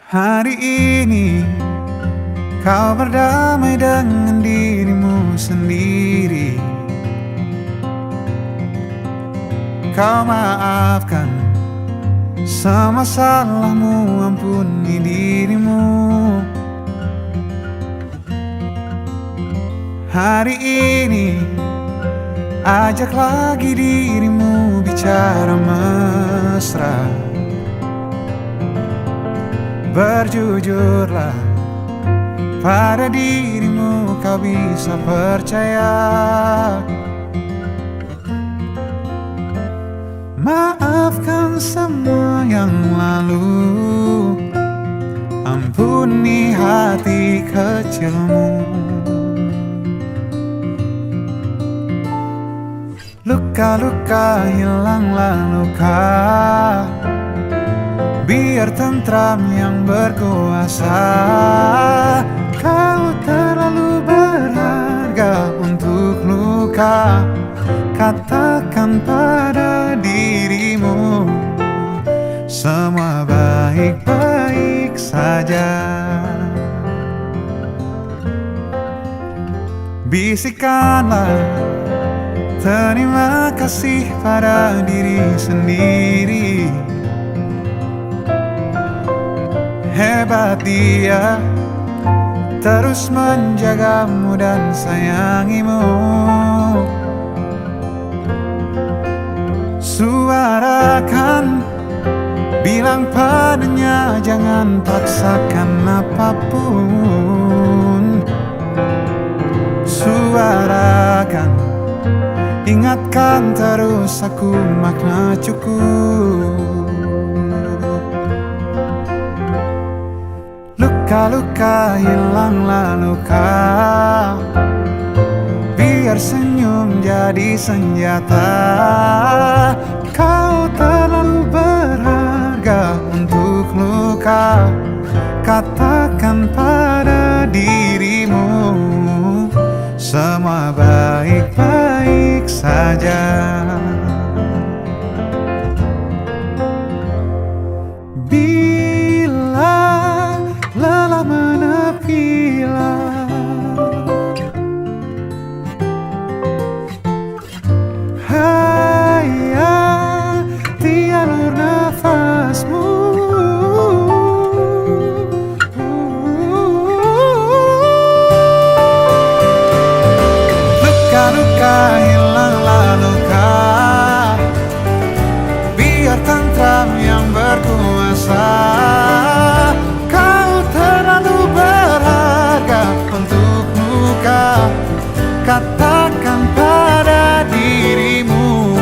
Hari ini kau berdamai dengan dirimu sendiri. Kau maafkan semua salahmu, ampuni dirimu. Hari ini ajak lagi dirimu bicara mesra. Berjujurlah pada dirimu, kau bisa percaya. Maafkan semua yang lalu, ampuni hati kecilmu. Luka-luka hilanglah luka, biar tentram yang berkuasa. Kau terlalu berharga untuk luka. Katakan pada dirimu, semua baik-baik saja. Bisikanlah terima kasih pada diri sendiri. Hebat dia, terus menjagamu dan sayangimu. Suarakan, bilang padanya jangan paksakan apapun. Suarakan, ingatkan terus aku makna cukup. Luka-luka hilanglah luka, biar senyum jadi senjata. Kau terlalu berharga untuk luka. Katakan pada dirimu, semua baik-baik saja. Bila lelah menepilah, hayati alur nafasmu. Luka-luka hilanglah luka, biar tentram yang berkuasa. Kau terlalu berharga untuk luka. Katakan pada dirimu,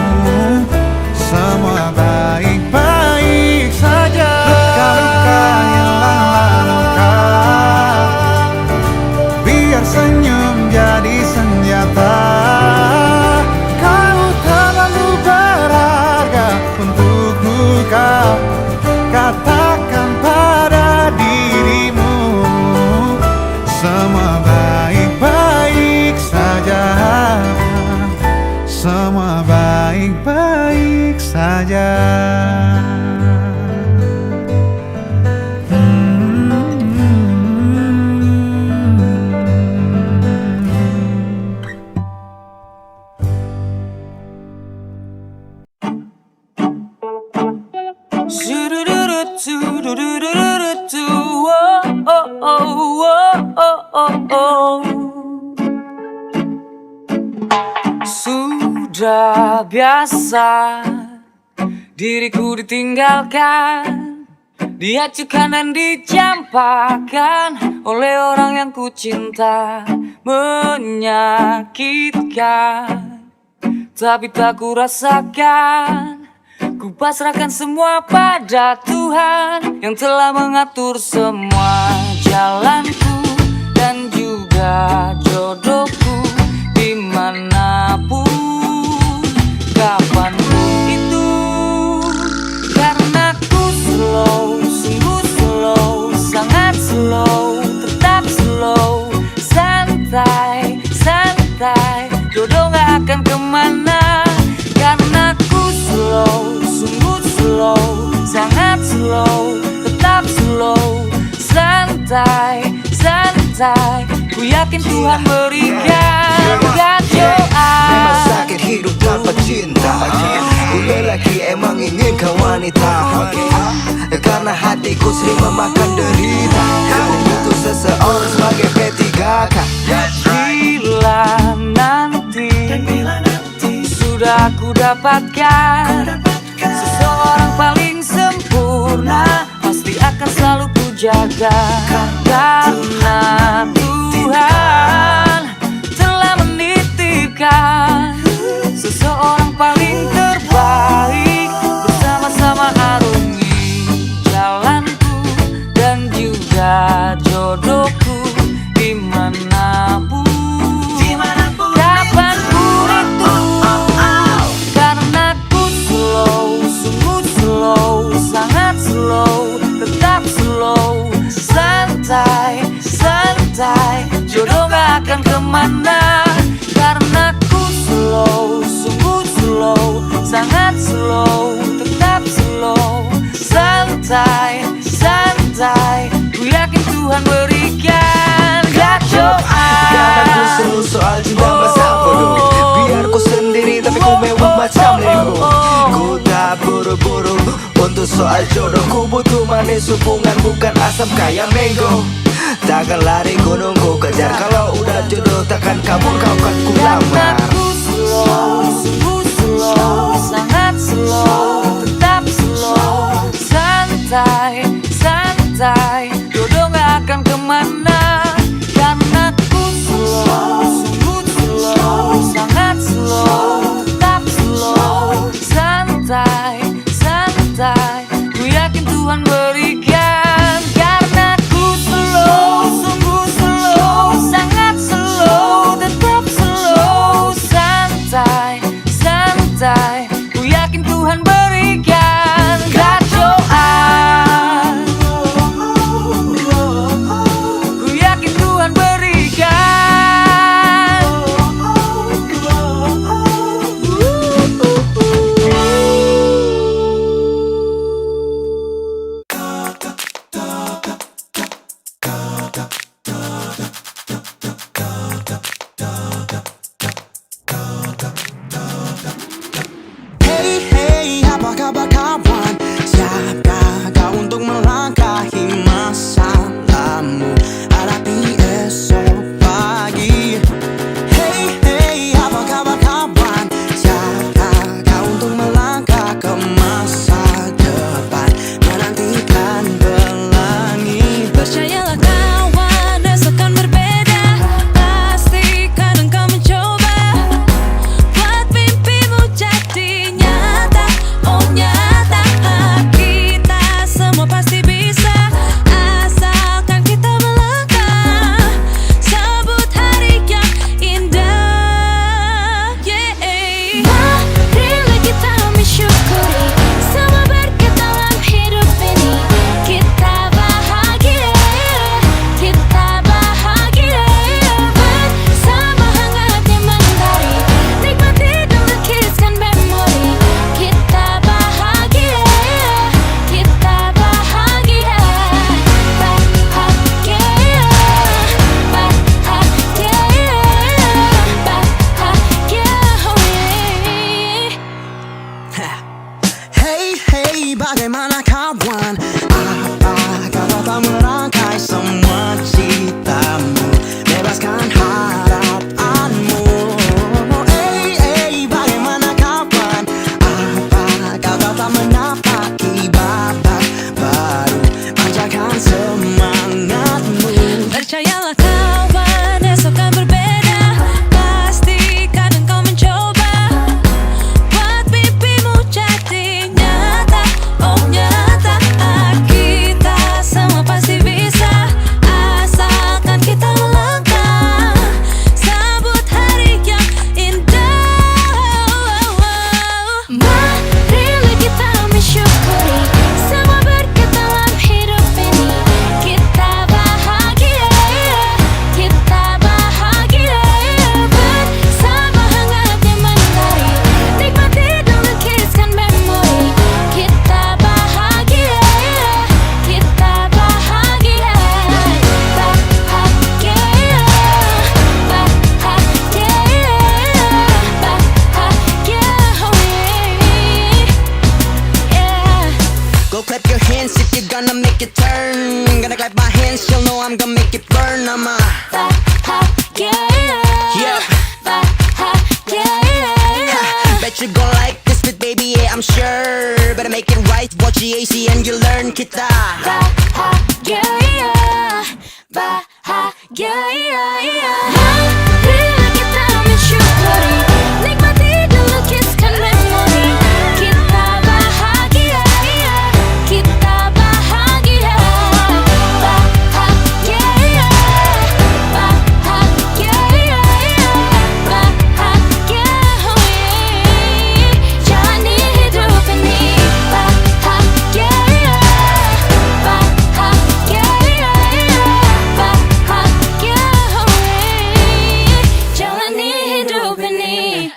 semua baik-baik saja. Luka-luka hilanglah luka, biar senyum jadi senjata. Kau terlalu berharga untuk luka. Katakan pada dirimu, semua baik-baik saja. Semua baik-baik saja. Sudah biasa diriku ditinggalkan, diacukan dan dicampakkan oleh orang yang ku cinta. Menyakitkan, tapi tak ku rasakan. Ku pasrahkan semua pada Tuhan yang telah mengatur semua jalanku dan juga jodohku dimanapun, kapanpun itu. Karena ku slow, sungguh slow, sangat slow, tetap slow, santai, santai, jodoh gak akan kemana. Karena ku slow, sungguh slow, sangat slow, tetap slow, santai, santai. Ku yakin Tuhan berikan kedoaan. Memang sakit hidup tanpa cinta. Ku lelaki emang ingin kau wanita, karena hatiku sering memakan derita. Butuh seseorang sebagai P3K. Bila nanti sudah ku dapatkan seseorang paling sempurna, pasti akan selalu ku jaga. Karena Tuhan telah menitipkan seseorang paling terbaik, bersama-sama arungi jalanku dan juga jodohku dimanapun, kapanpun itu. Karena ku slow, sungguh slow, sangat slow, tetap slow, santai, santai, jodoh gak akan kemana. Karena ku slow, sungguh slow, sangat slow, tetap slow, santai, santai. Ku yakin Tuhan berikan Karena ku kedoaan. seru soal cinta masa bodoh. Biar ku sendiri tapi ku mewah macam limbo. Ku tak buru-buru untuk soal jodoh. Ku butuh manis hubungan, bukan asam kayak mango. Takkan lari gunung ku kejar, kalau udah jodoh takkan kabur kau kan ku Karena lamar. ku slow, sungguh slow, sangat slow, tetap slow, santai, santai, jodoh gak akan kemana. Karena ku slow, sungguh slow, sangat slow, tetap slow, santai, santai, ku yakin Tuhan berikan. Karena ku slow, sungguh slow, sangat slow, tetap slow, santai, santai, ku yakin Tuhan berikan kedoaan. Ku it turn. Gonna clap my hands, she'll know I'm gonna make it burn. I'm a yeah. Bet you gon' like this fit, baby, yeah, I'm sure. Better make it right, watch the AC and you learn kita. Marilah kita mensyukuri, nikmati dulu kiskan memori. Kita bahagia, kita bahagia, bahagia, bahagia, bahagia. Jalani hidup ini bahagia, bahagia, bahagia. Jalani hidup ini.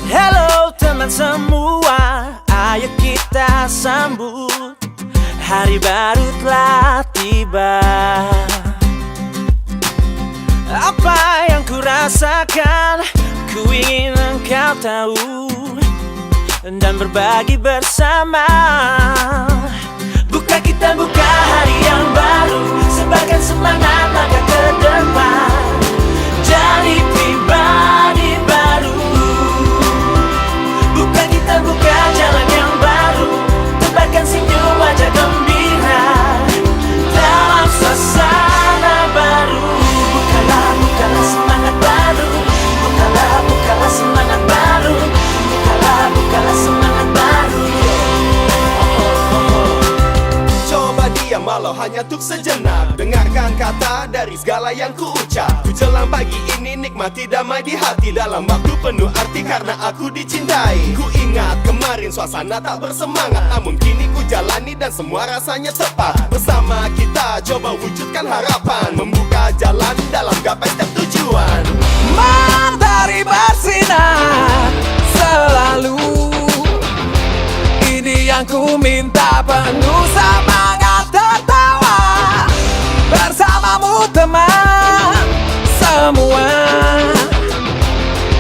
Hello teman semua, ayo kita sambut hari baru telah tiba. Apa yang ku rasakan, ku ingin engkau tahu dan berbagi bersama. Buka kita buka hari yang baru, sebarkan semangat langkah ke depan. Jadi pribadi baru. Buka kita buka jalan yang baru, tebarkan senyum wajah gembira dalam suasana baru. Bukalah, bukalah semangat baru. Bukalah, bukalah semangat baru. Bukalah, bukalah semangat baru. Coba diam walau hanya untuk sejenak, dengarkan kata dari segala yang ku ucap. Ku jelang pagi ini nikmati damai di hati, dalam waktu penuh arti karena aku dicintai. Ku ingat kemarin suasana tak bersemangat, namun kini ku jalani dan semua rasanya tepat. Bersama kita coba wujudkan harapan, membuka jalan dalam gapai setiap tujuan. Matahari bersinar selalu, ini yang ku minta, penuh semangat tertawa bersamamu teman semua.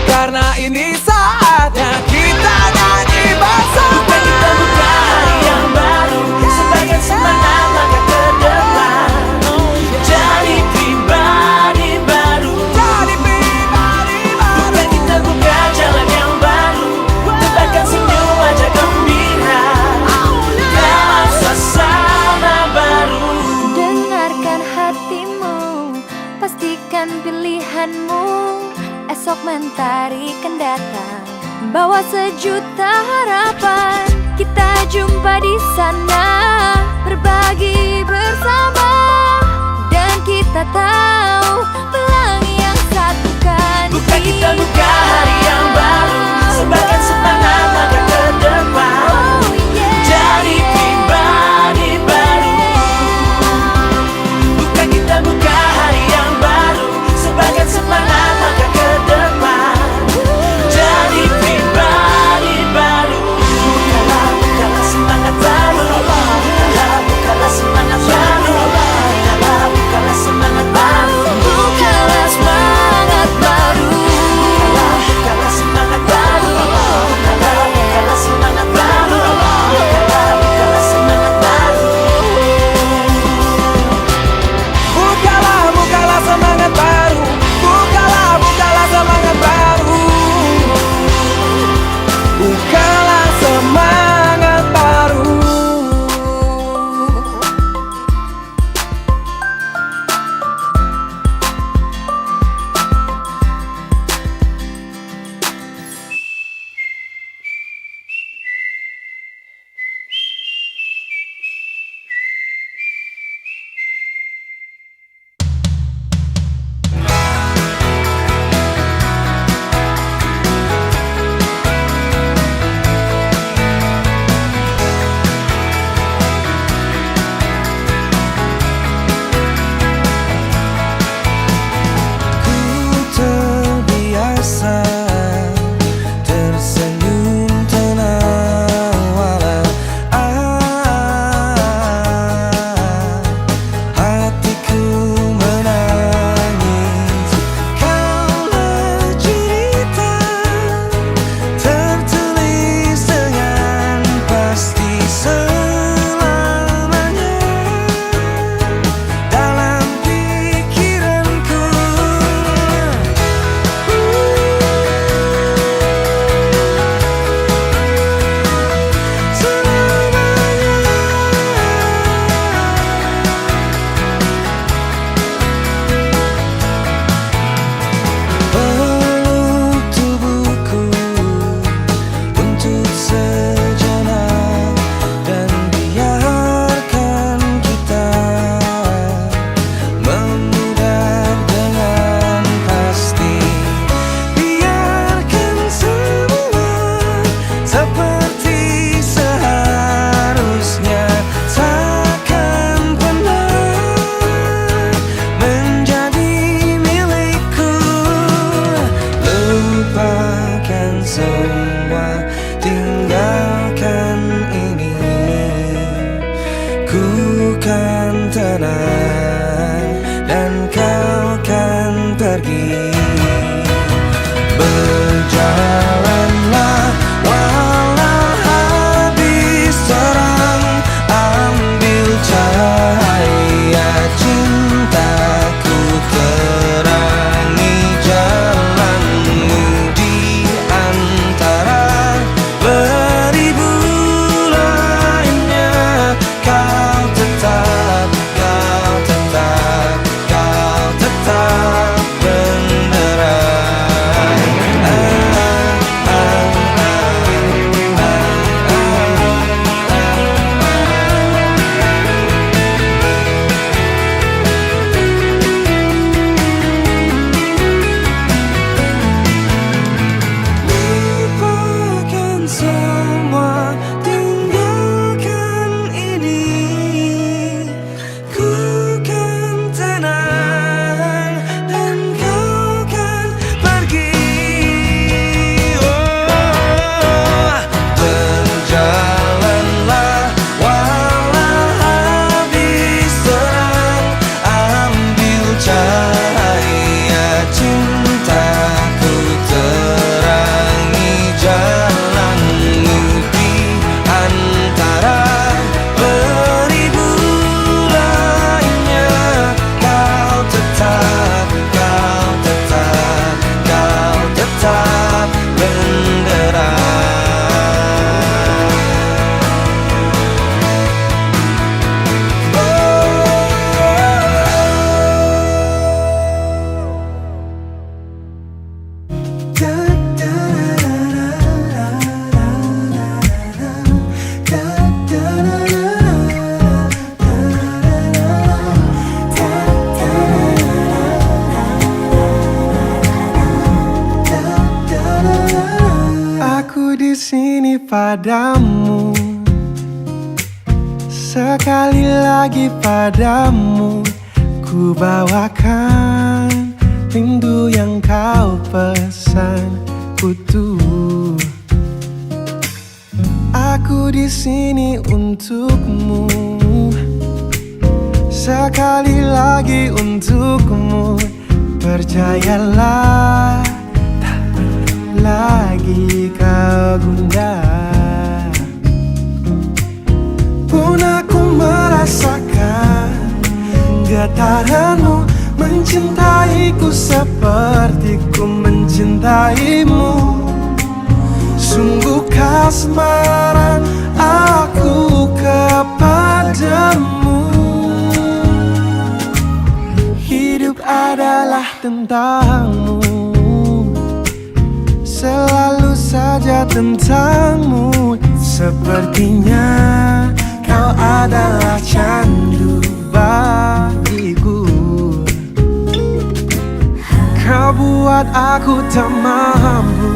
Karena ini saatnya kita nyanyi bersama. Bukan kita buka hari yang baru, sebagai semangat langkah ke depan. Jadi pribadi baru. Bukan kita buka jalan yang baru, tebarkan senyum wajah gembira dalam suasana baru. Dengarkan hatimu, pastikan pilihanmu. Esok mentari kan datang, bawa sejuta harapan. Kita jumpa di sana, berbagi bersama, dan kita tahu pelangi yang satukan. Bukan kita buka hari yang baru, sebarkan semangat langkah ke depan. Oh, yeah. Jadi pribadi baru. Bukan kita buka hari yang baru, sebarkan semangat langkah ke depan. Jadi pribadi baru. Bukalah, bukalah semangat baru. Bukalah, bukalah semangat baru. Bukalah, bukalah semangat baru. Bukalah semangat baru. Bukalah Lupakan semua, tinggalkan ini. Ku kan tenang dan kau kan pergi. Berjalanlah walau habis terang, ambil cahaya cintaku, terangi jalanmu di antara beribu lainnya. Kau tetap, kau tetap, kau tetap benderang. Lupakan semua, tinggalkan ini. Ku kan tenang dan kau kan pergi. Berjalanlah walau habis terang, ambil cahaya cintaku, terangi jalanmu di antara beribu lainnya. Kau tetap, kau tetap, kau tetap benderang. Aku di sini padamu, sekali lagi padamu ku bawakan rindu yang kau pesan utuh. Aku di sini untukmu, sekali lagi untukmu. Percayalah, tak lagi kau gundah. Pun aku merasakan getaranmu, mencintaiku seperti ku mencintaimu. Sungguh kasmaran aku kepadamu. Hidup adalah tentangmu, selalu saja tentangmu. Sepertinya kau adalah candu bagiku. Kau buat aku tak mampu,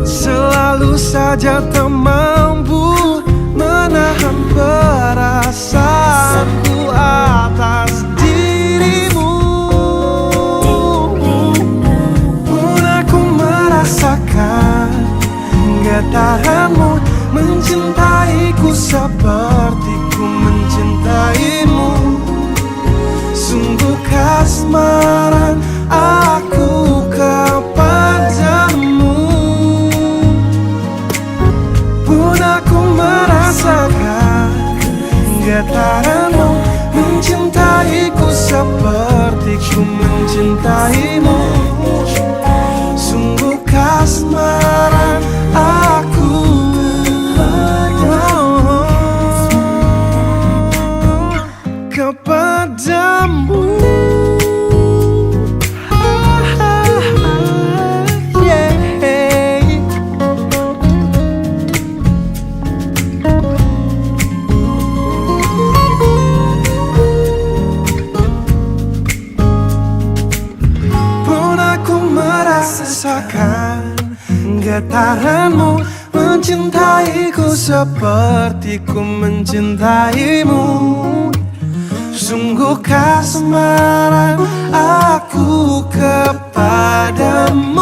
selalu saja tak mampu menahan perasaanku atas dirimu. Pun aku merasakan getaranmu, mencintaiku seperti ku mencintaimu. Sungguh kasmaran aku kepadamu. Pun aku merasakan getaranmu, mencintaiku seperti ku mencintaimu. Sungguh kasmaran aku kepadamu. Pun aku merasakan getaranmu, mencintaiku seperti ku mencintaimu. Sungguh kasmaran aku kepadamu.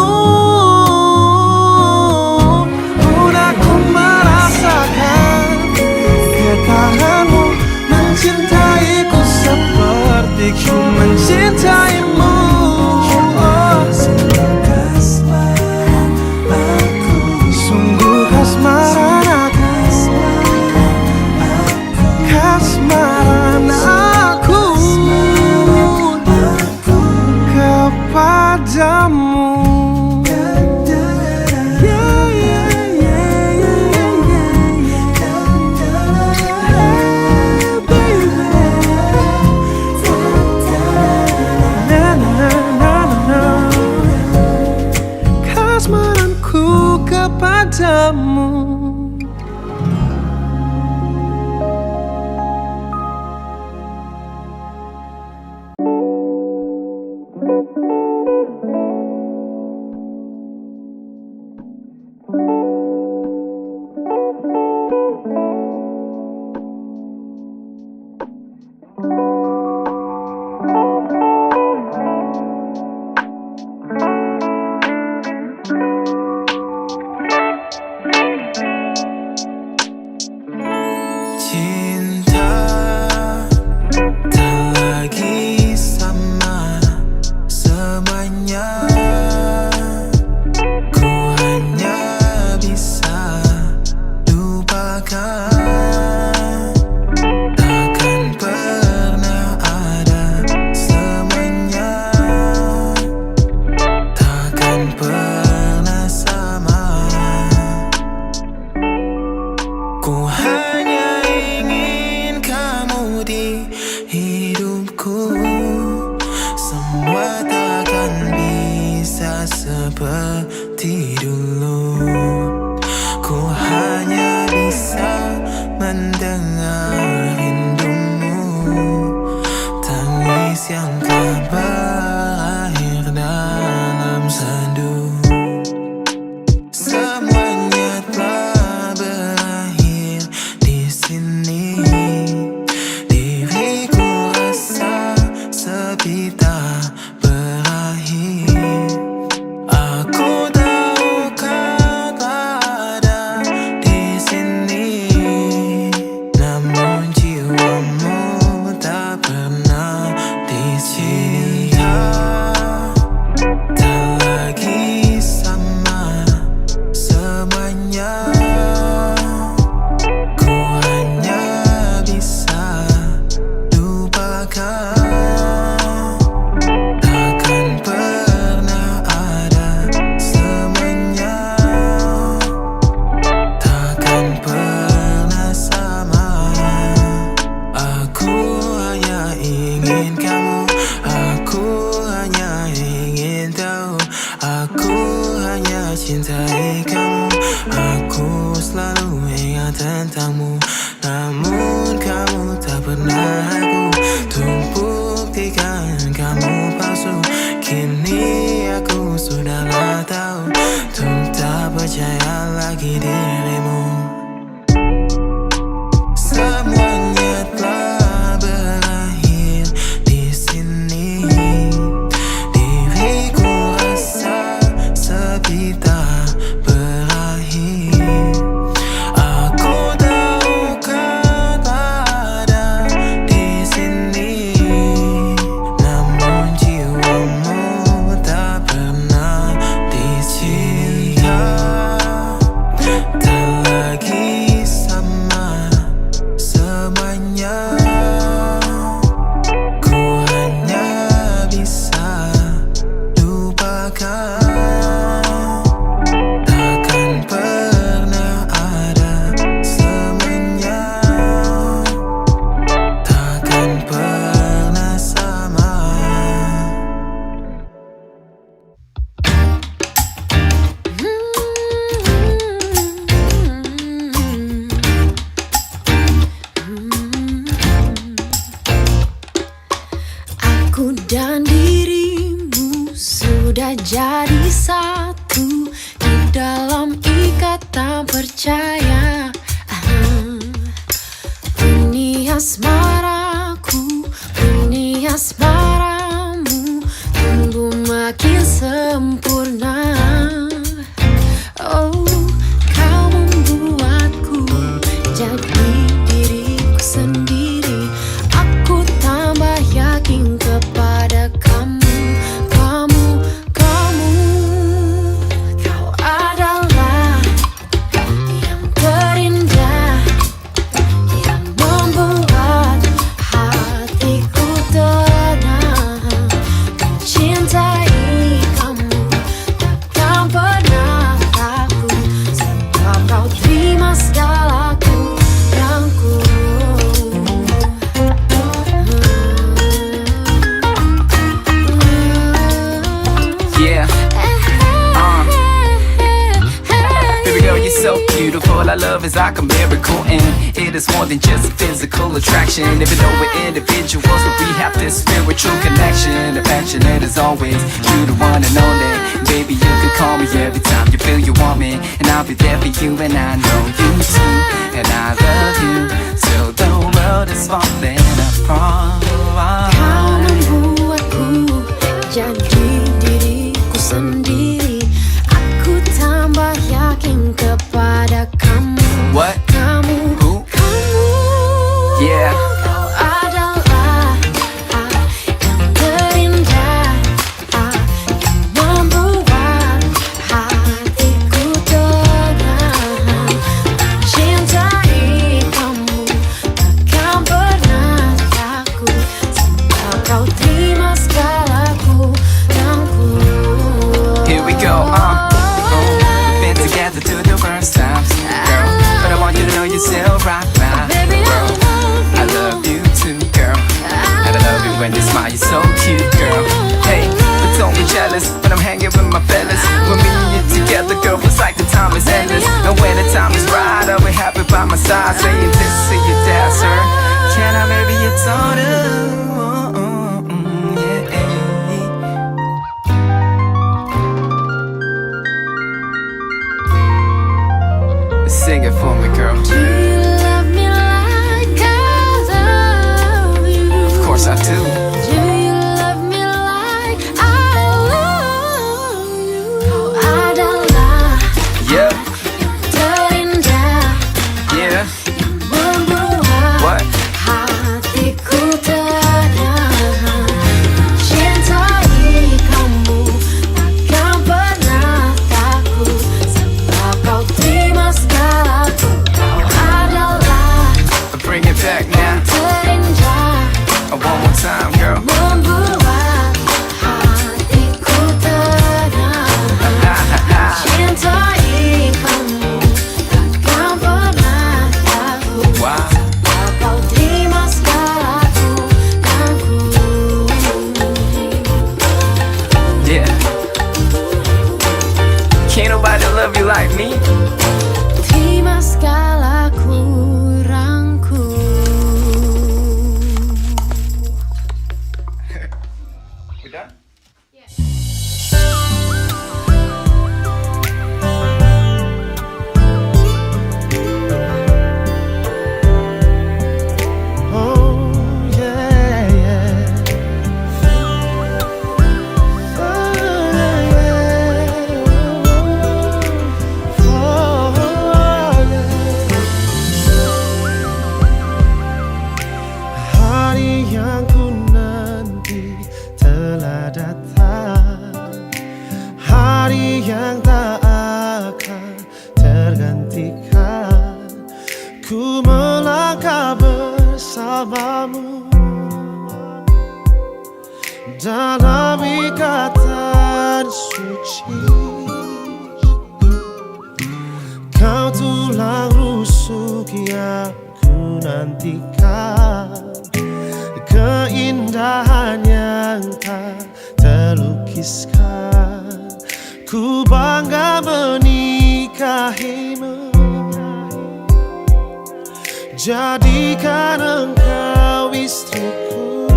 padamu. Seperti dulu, ku hanya bisa mendengar rindumu, tangis yang tak berakhir dalam sendu. Semuanya telah berakhir di sini, diriku rasa sepi tak berakhir. Aku tahu kau ada di sini, namun jiwamu tak pernah di sini. Tak lagi sama semuanya, ku hanya bisa lupakan. Takkan pernah ada semuanya, takkan pernah sama. Aku hanya ingin kamu, aku hanya ingin tahu, aku hanya cintai kamu. Aku selalu ingat tentangmu, namun kamu tak pernah aku untuk buktikan kamu palsu. Kini aku sudahlah tahu untuk tak percaya lagi dirimu. Semuanya telah berakhir di sini, diriku rasa sepi tak berakhir. Aku tahu kau ada di sini, namun jiwamu tak pernah di sini. Tak lagi sama semuanya, ku hanya bisa lupakan. Takkan pernah ada semuanya, takkan pernah sama. Aku dan dirimu sudah jadi satu di dalam ikatan percaya. Ini asmaraku, ini asmaramu, tumbuh makin sempurna. Oh, kau membuatku jadi diriku sendiri. Aku tambah yakin kepada kamu, kamu, kamu. Kau adalah yang terindah, yang membuat hatiku tenang. Mencintai kamu is like a miracle, and it is more than just physical attraction. Even though we're individuals, but we have this spiritual connection. Affectionate as always, you the one and only. Baby, you can call me every time you feel you want me, and I'll be there for you, and I know you too. And I love you till the world is falling apart. Kau membuatku jadi diriku sendiri. Aku tambah yakin kepada kamu. What? Kamu, Who? kamu. Yeah. Kau adalah yang terindah, yang membuat hatiku tenang. Cintai kamu takkan pernah takut, sebab kau terima segalaku dan ku. Here we go, we've been together through the worst times, girl. But I want you to know you're still right now, Baby, girl. I love you too, girl. And I love you when you smile, you're so cute, girl. Hey, but don't be jealous when I'm hanging with my fellas. When me and you together, girl, it's like the time is endless. And when the time is right, I'll be happy by my side, saying this to your dad, sir. Can I marry your daughter? Yeah. Sing it for me, girl. Do you love me like I love you? Of course I do. Do you love me like I love you? Kau adalah Yeah, terindah, yeah. membuat What? hatiku tenang. Cintai kamu takkan pernah takut, sebab kau terima segalaku. Kau adalah Bring it back now. terindah, One more time, girl. membuat hatiku tenang. Cintai kamu takkan pernah takut, Wow. sebab kau terima segalaku dan ku. Yeah. Can't nobody love you like me. Terima segala kurangku. We done? Oh, yeah, yeah. Oh, yeah. Oh, yeah. Hari yang ku nanti telah datang, hari yang tak akan tergantikan. Ku melangkah bersamamu dalam ikatan suci. Kau tulang rusuk yang ku nantikan, keindahan yang tak terlukiskan. Ku bangga menikahimu, jadikan engkau istriku.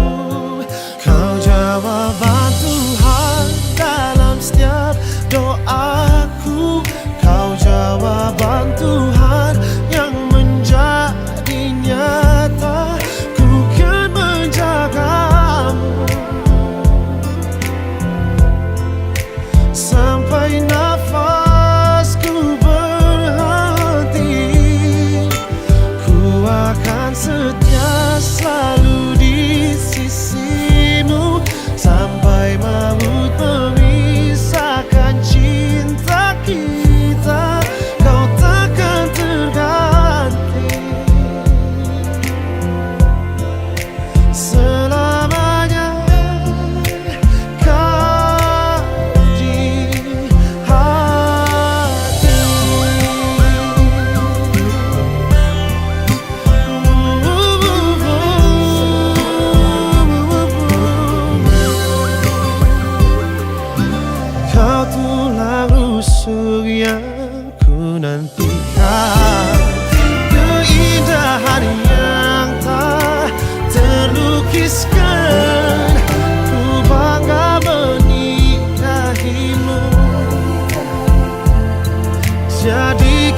Kau jawaban Tuhan dalam setiap doaku. Kau jawaban Tuhan yang menjadi nyata. Ku kan menjagamu sampai nafasku berhenti. Ku akan setia selalu di sisimu sampai maut memisahkan cinta.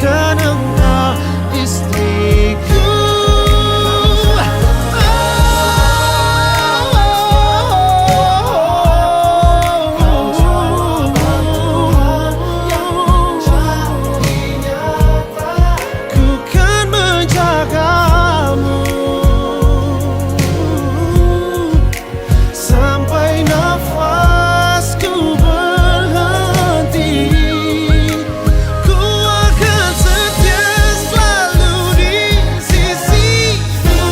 dan engkau istriku. Ku kan menjagamu sampai nafasku berhenti. Ku akan setia selalu di sisimu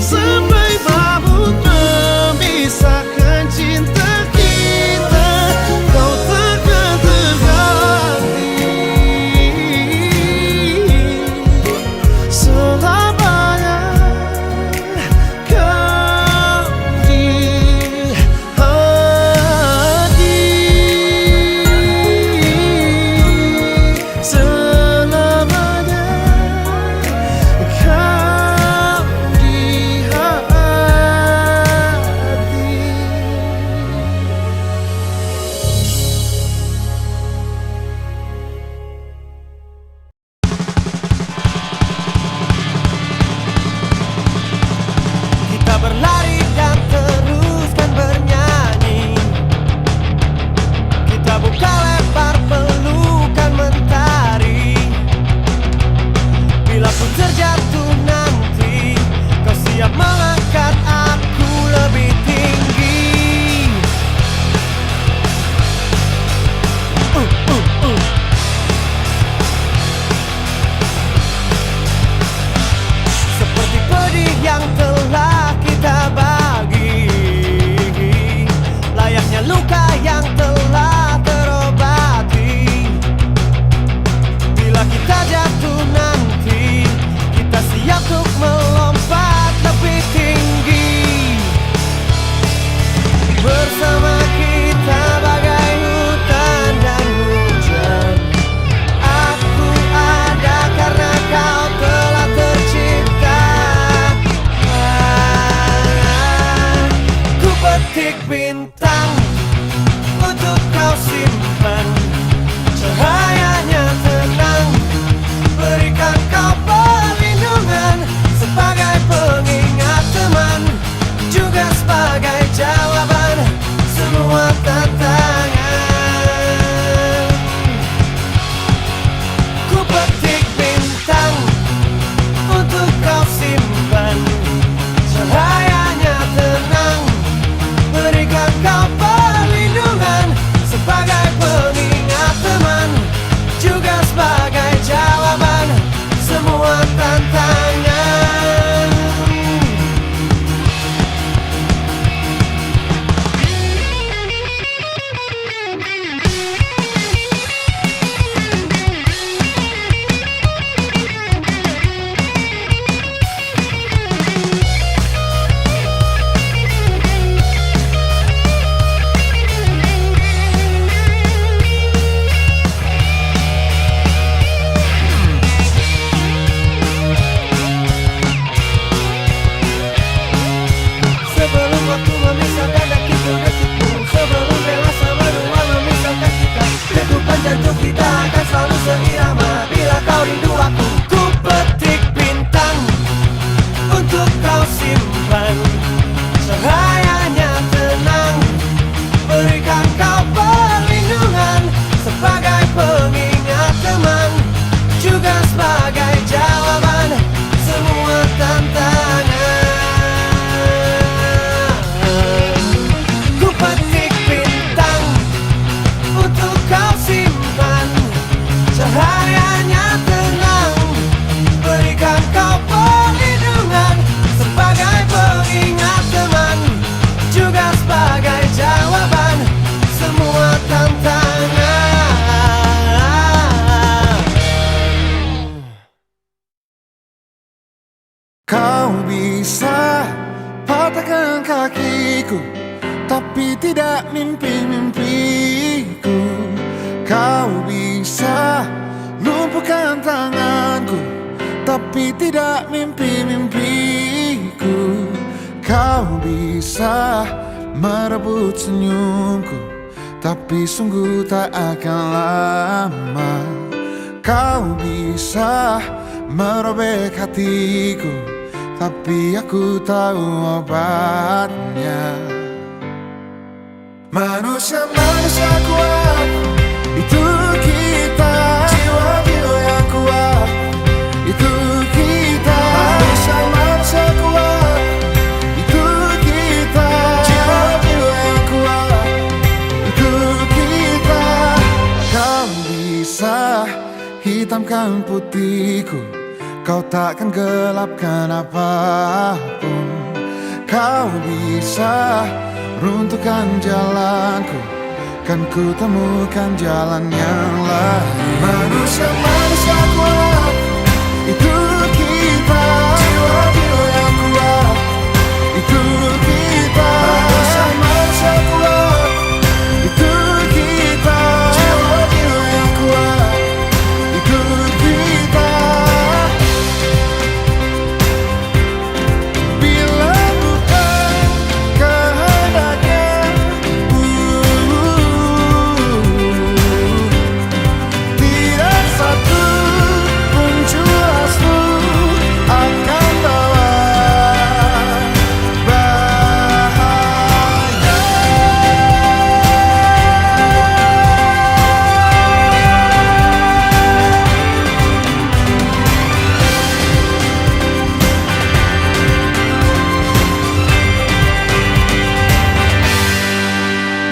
sampai maut memisahkan cinta kita. Kau takkan terganti selamanya. Kau di hati selamanya. Kau di hati. Kita berlari dan teruskan bernyanyi. Kita buka lebar pelukan mentari. Bila pun terjatuh nanti, kau siap mengangkat aku lebih tinggi. Seperti pedih yang telah kita bagi, layaknya luka yang telah terobati. Bila kita jatuh nanti, kita siap untuk melompat lebih tinggi. Bersama kita bagai hutan dan hujan. Aku ada karena kau telah tercipta. Ku petik bintang untuk kau simpan. Cahayanya tenang, berikan kau perlindungan sebagai pengingat teman, juga sebagai jawaban semua tantangan. Ku petik bintang untuk kau simpan. Cahayanya tenang, berikan kau perlindungan sebagai pengingat teman, juga sebagai jawaban semua tantangan. Sebelum waktu memisahkan detik-detikku, sebelum dewasa berdua memisahkan kita, degupan jantung kita akan selalu seirama. Bila kau rindu aku, ku petik bintang untuk kau simpan. Cahayanya tenang, berikan kau perlindungan sebagai pengingat teman, juga sebagai jawaban semua tantangan. Ku petik bintang untuk kau simpan. Cahayanya tenang, berikan kau perlindungan sebagai pengingat teman, juga sebagai jawaban semua tantangan. Kau bisa patahkan kakiku, tapi tidak mimpi-mimpiku. Kau bisa lumpuhkan tanganku, tapi tidak mimpi-mimpiku. Kau bisa merebut senyumku, tapi sungguh tak akan lama. Kau bisa merobek hatiku, tapi aku tahu obatnya. Manusia-manusia kuat, itu kita. Jiwa-jiwa yang kuat, itu kita. Manusia-manusia kuat, itu kita. Jiwa-jiwa yang kuat, itu kita. Kau bisa hitamkan putihku, kau takkan gelapkan apapun. Kau bisa runtuhkan jalanku, kan ku temukan jalan yang lain. Manusia-manusia kuat, itu kita. Jiwa-jiwa yang kuat, itu kita. Manusia-manusia kuat, itu kita. Jiwa-jiwa yang kuat, itu kita. Bila bukan kehendaknya, tidak satu pun jelasmu akan bawa bahaya.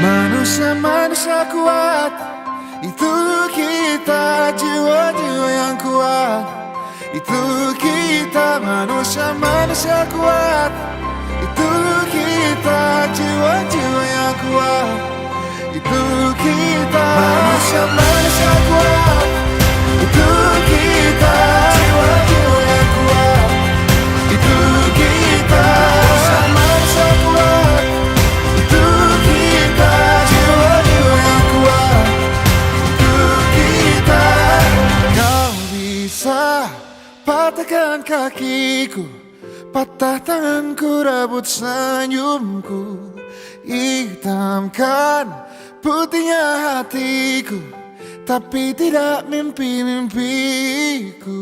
Manusia-manusia kuat, itu kita. Jiwa-jiwa yang kuat, itu kita. Manusia-manusia kuat, itu kita. Jiwa-jiwa yang kuat, itu kita. Manusia-manusia kuat, itu kita. Jiwa-jiwa yang kuat, itu kita. Manusia-manusia kuat, itu kita. Jiwa-jiwa yang kuat, itu kita. Kau bisa patahkan kakiku, patah tanganku, rebut senyumku, hitamkan putihnya hatiku, tapi tidak mimpi-mimpiku.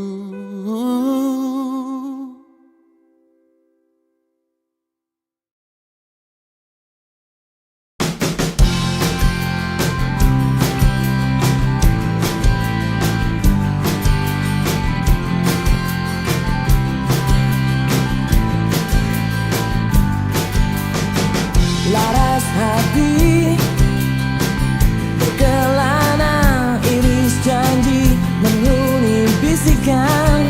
Laras hati berkelana, iris janji menghuni bisikan.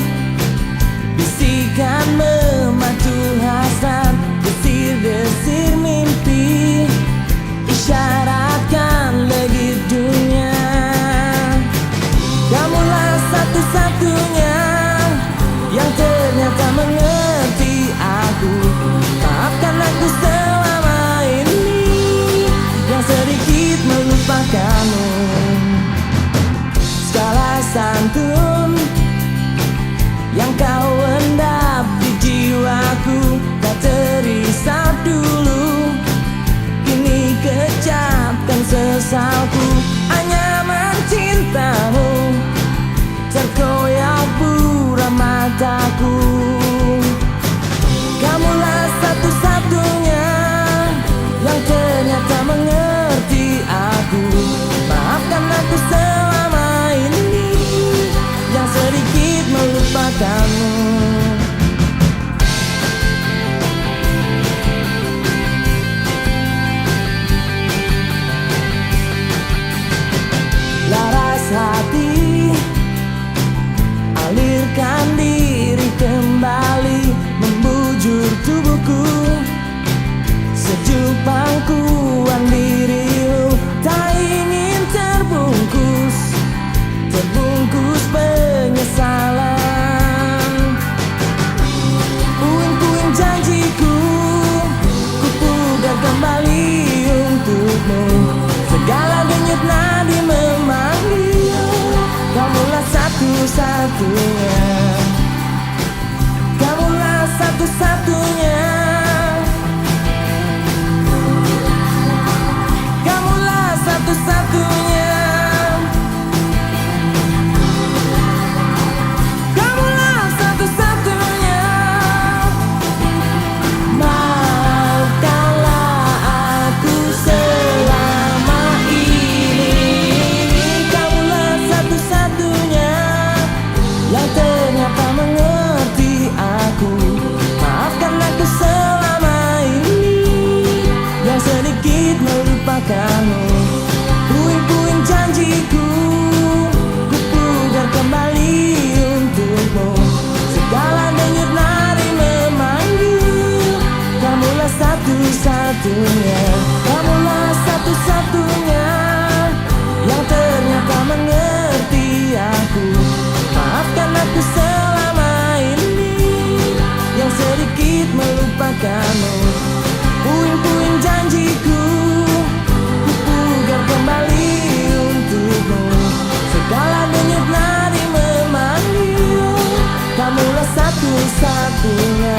satu-satunya.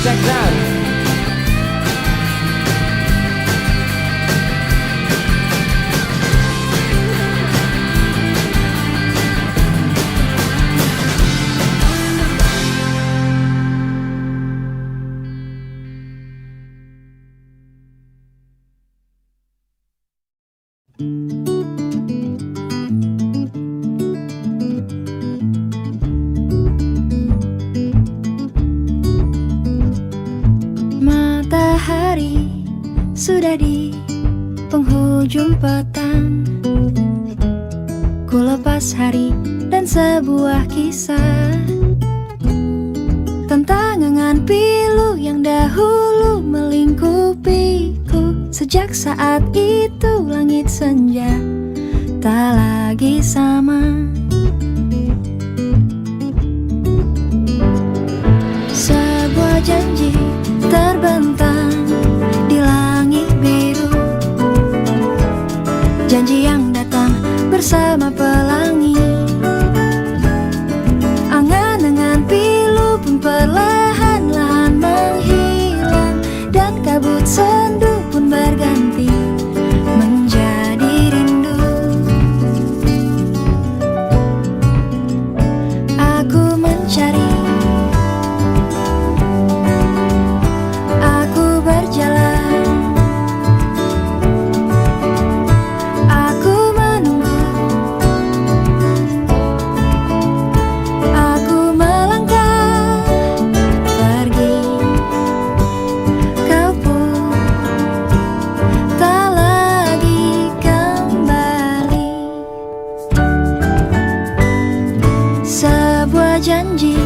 Check it out. Matahari sudah di penghujung petang. Ku lepas hari dan sebuah kisah tentang angan pilu yang dahulu melingkupiku. Sejak saat itu langit senja tak lagi sama. Sebuah janji terbentang di langit biru, janji yang datang bersama pelangi. Angan-angan pilu pun perlahan-lahan menghilang, dan kabut sendu pun berganti menjadi rindu. Aku mencari, aku berjalan, aku menunggu, aku melangkah pergi. Kau pun tak lagi kembali. Sebuah janji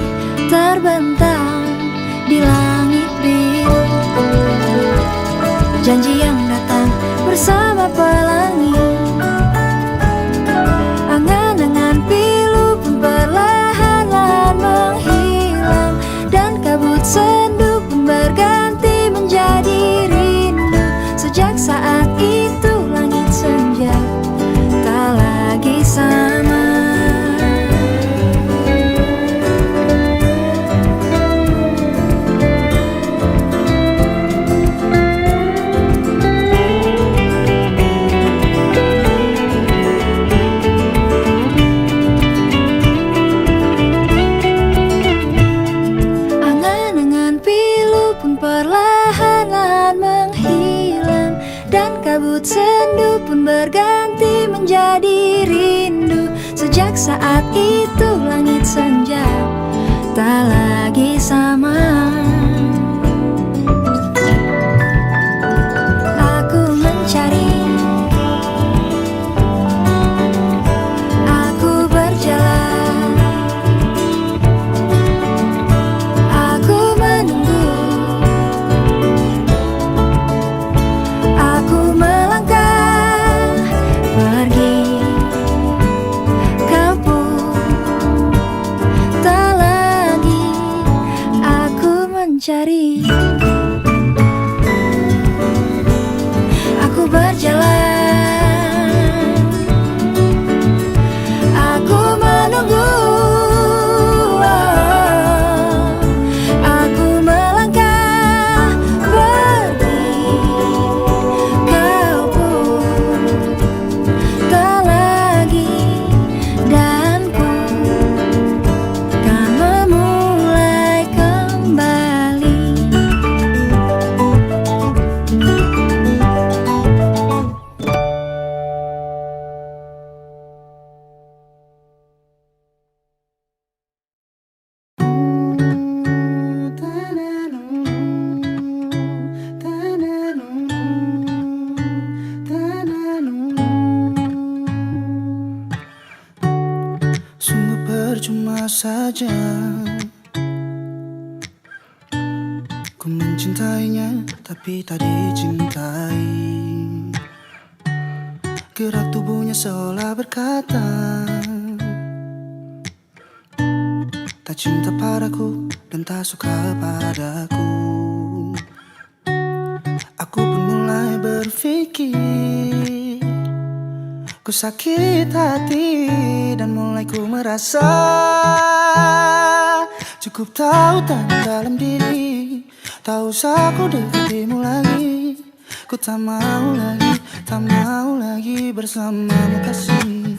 terbentang di langit biru, janji yang datang bersama pelangi. Angan-angan pilu pun perlahan-lahan menghilang, dan kabut sendu pun berganti menjadi rindu. Sejak saat itu langit senja tak lagi sama. Angan-angan pilu pun perlahan-lahan menghilang, dan kabut sendu pun berganti menjadi rindu. Sejak saat itu langit senja tak lagi sama. Aku mencari, aku berjalan, aku menunggu, aku melangkah pergi. Kau pun tak lagi, aku mencari, aku berjalan, aku menunggu, aku melangkah pergi. Kau pun tak lagi, dan ku kan memulai kembali. Sungguh percuma saja ku mencintainya tapi tak dicintai. Gerak tubuhnya seolah berkata tak cinta padaku dan tak suka padaku. berpikir ku sakit hati dan mulai ku merasa cukup tahu tanam dalam diri. Tak usah ku dekatimu lagi. Ku tak mau lagi bersamamu kasih.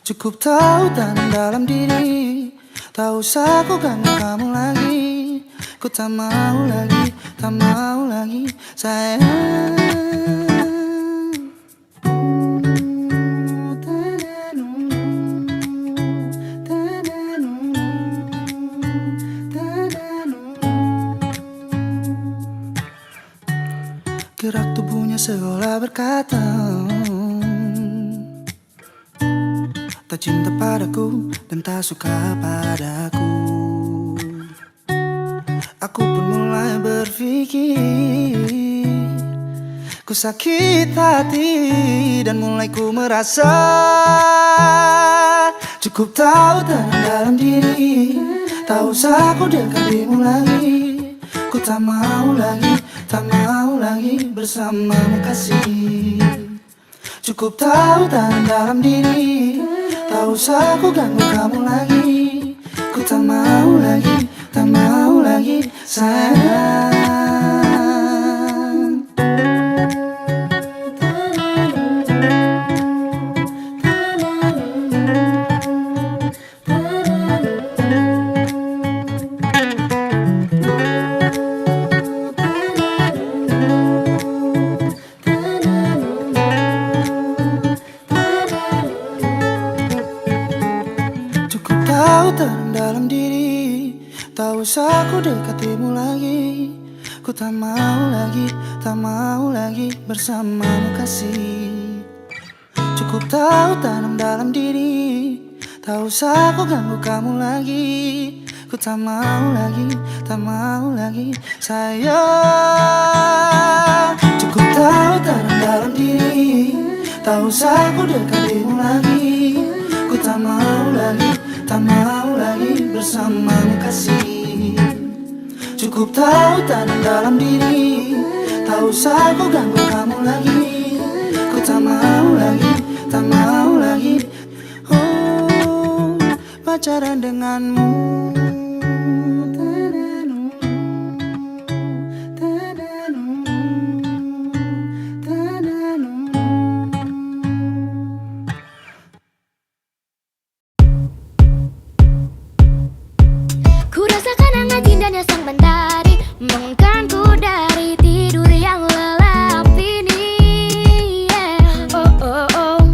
Cukup tahu tanam dalam diri. Tak usah ku ganggu kamu lagi. Ku tak mau lagi sayang. Gerak tubuhnya seolah berkata, tak cinta padaku dan tak suka padaku. Aku pun mulai berpikir ku sakit hati dan mulai ku merasa cukup tahu tanam dalam diri. Tak usah ku dekatimu lagi. Ku tak mau lagi bersamamu kasih. Cukup tahu tanam dalam diri. Tak usah ku ganggu kamu lagi. Ku tak mau lagi sayang. Dalam diri, tak usah ku dekatimu lagi. Ku tak mau lagi bersamamu kasih. Cukup tahu tanam dalam diri. Tak usah ku ganggu kamu lagi. Ku tak mau lagi sayang. Cukup tahu tanam dalam diri. Tak usah ku dekatimu lagi. Ku tak mau lagi bersamamu kasih. Cukup tahu tanam dalam diri. Tak usah ku ganggu kamu lagi. Ku tak mau lagi pacaran denganmu. Ku rasakan hangat indahnya sang mentari membangunkanku dari tidur yang lelap ini. Oh.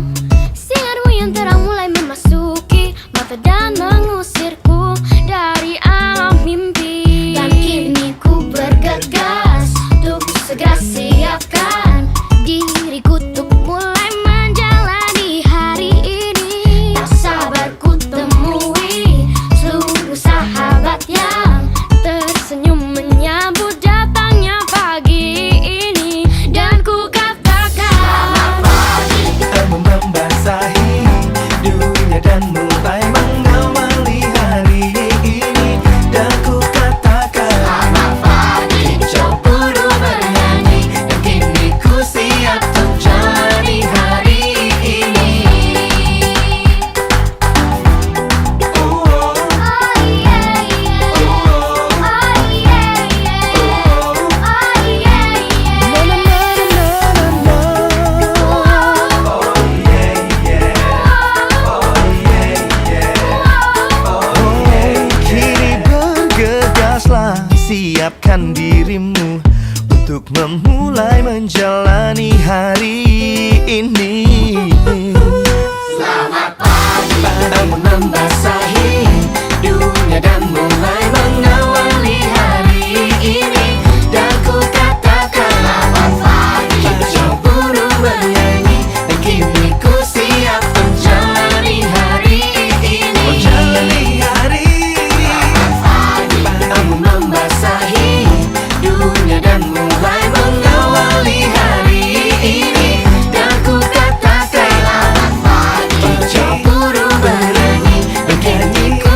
Sinarmu yang terang mulai memasuki mata dan mengusirku dari alam mimpi. Dan kini ku bergegas untuk segera siapkan diriku untuk mulai menjalani hari ini. Tak sabar ku temui seluruh sahabat yang tersenyum menyambut datangnya pagi ini. Dan ku katakan Kamu membasahi dunia dan mulai mengawali hari ini. Dan ku katakan selamat pagi, jauh buru bernyanyi. Dan kini ku siap untuk jalani hari ini. Kini bergegaslah, siapkan dirimu untuk memulai menjalani hari ini. Selamat pagi, padamu membasahi dunia dan mulai mengawali hari ini. Dan ku katakan selamat pagi, jauh buru bernyanyi. Dan kini ku siap menjalani hari ini. Menjalani hari ini. Selamat pagi, padamu membasahi dunia dan mulai mengawali hari ini. Dan ku katakan selamat pagi, jauh buru bernyanyi. Dan kini ku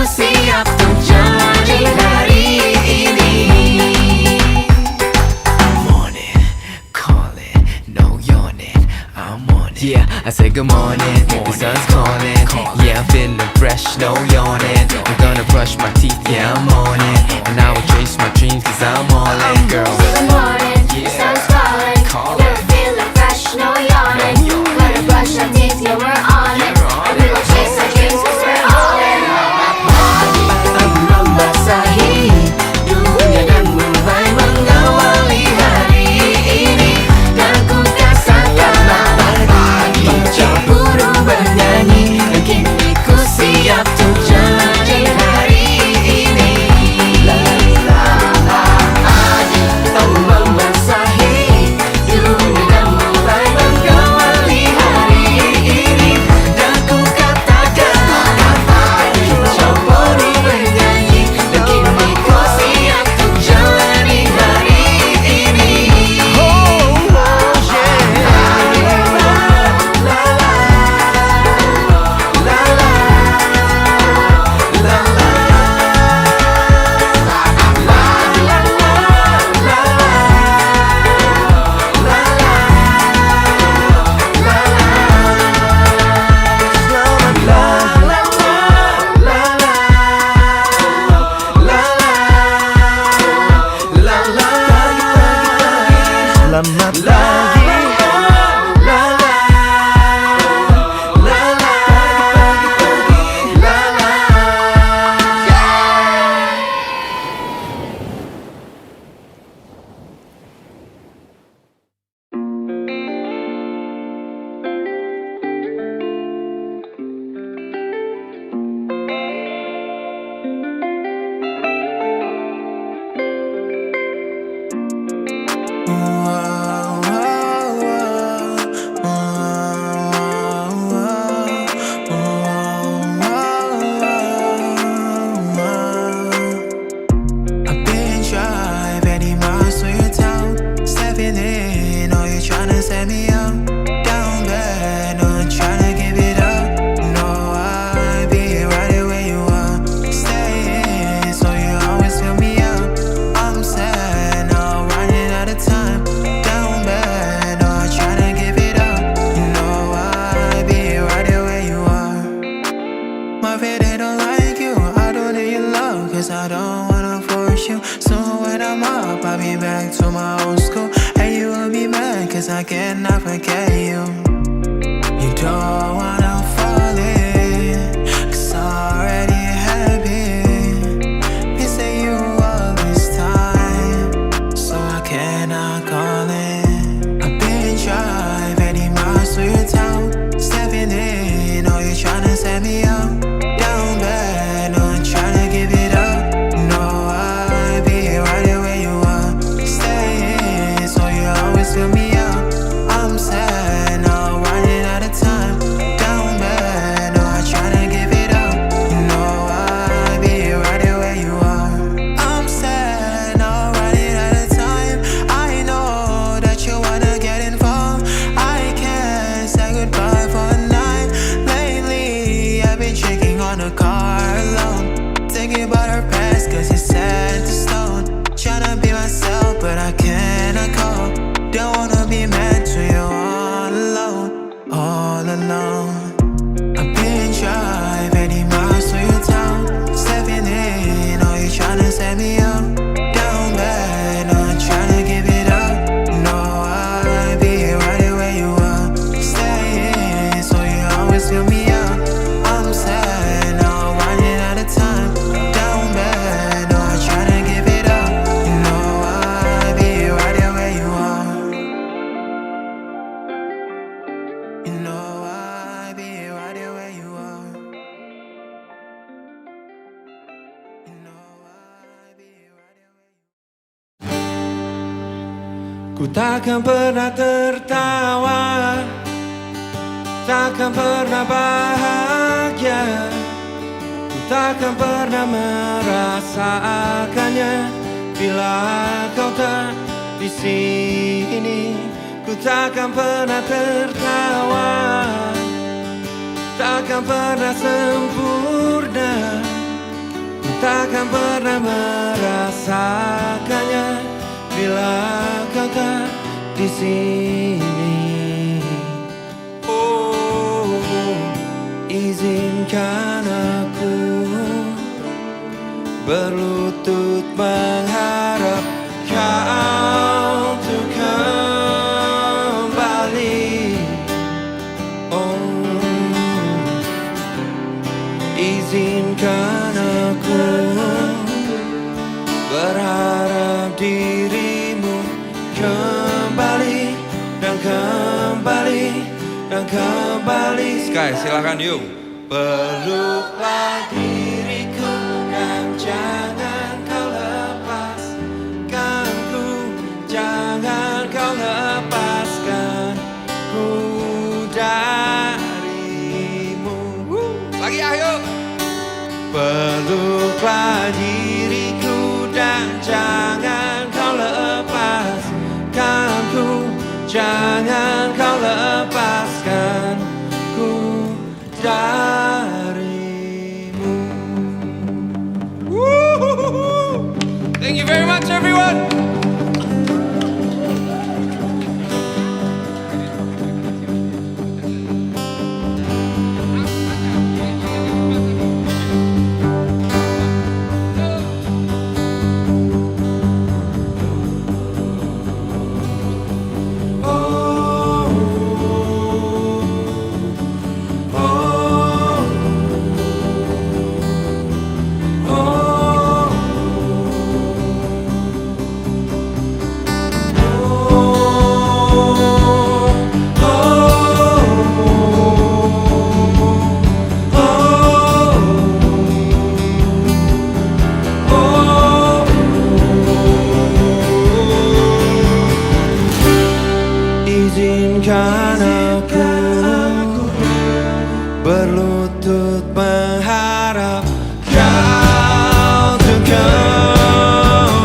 I say good morning, the sun's calling. Yeah, I'm feeling fresh, no yawning. I'm gonna brush my teeth, yeah, I'm on it. And I will chase my dreams, cause I'm all in, girl. Good morning, the sun's calling. Yeah, we're feeling fresh, no yawning. Gonna brush our teeth, yeah, we're on it. And we will chase our dreams, cause we're all in. Ang mamasahi, dunia dan mulai mengawali hari ini. Dan ku rasakan lagi cemburu bernyanyi. Dan kini ku siap untuk jalani hari ini. Ang mamasahi, dunia dan mulai mengawali hari ini. Dan ku katakan cemburu bernyanyi. Dan kini ku siap untuk jalani hari ini. Selamat pagi. I've been shy, very much to your town. Stepping in, oh, you tryna set me up. Down bad, no, tryna give it up. No, I'll be right where you are. Stay in, so you always fill me up. I'm sad, now running out of time. Down bad, no, tryna give it up. You know I'll be right where you are. My feet, they don't like you. I don't need your love, cause I don't wanna force you. So when I'm up, I'll be back to my old school. And you will be mad, cause I cannot forget you. You don't wanna fall in, cause I already have been. Missing you all this time, so I cannot call in. I've been shy, very much to your town. Stepping in, oh, you tryna set me up. Down bad, no, I'm tryna give it up. No, I'll be right where you are. Stay in, so you always fill me up. I'm sad, now running out of time. Down bad, no, I'm tryna give it up. No, I'll be right where you are. I'm sad, now running out of time. I know that you wanna get involved. I can't say goodbye for a night. Lately, I've been shaking on a car alone. Thinking about her past, cause it's set to stone. Tryna be myself, but I cannot cope. Don't wanna be mad to you all alone, all alone. I've been shy, very much to your town. Stepping in, oh, you tryna set me up. Down bad, no, I'm tryna give it up. No, I'll be right where you are. Stay in, so you always fill me up. I'm sad, now running out of time. Down bad, no, I'm tryna give it up. You know I'll be right where you are. You know I'll be right where you are. You know I'll be right where you are. Ku takkan pernah tertawa, takkan pernah bahagia. Ku takkan pernah merasakannya bila kau tak di sini. Ku takkan pernah tertawa, takkan pernah sempurna. Ku takkan pernah merasakannya bila kau tak di sini. Oh. berlutut mengharap kau untuk kembali. Oh, izinkan aku berharap dirimu kembali dan kembali dan kembali. Sky, silakan yuk. Peluklah diriku dan jangan kau lepaskan ku, jangan kau lepaskan ku darimu. Lagi ayo. Peluklah diriku dan jangan kau lepaskan ku, jangan kau lepaskan ku darimu. Thank you very much, everyone. Izinkan aku berlutut mengharap kau untuk kembali.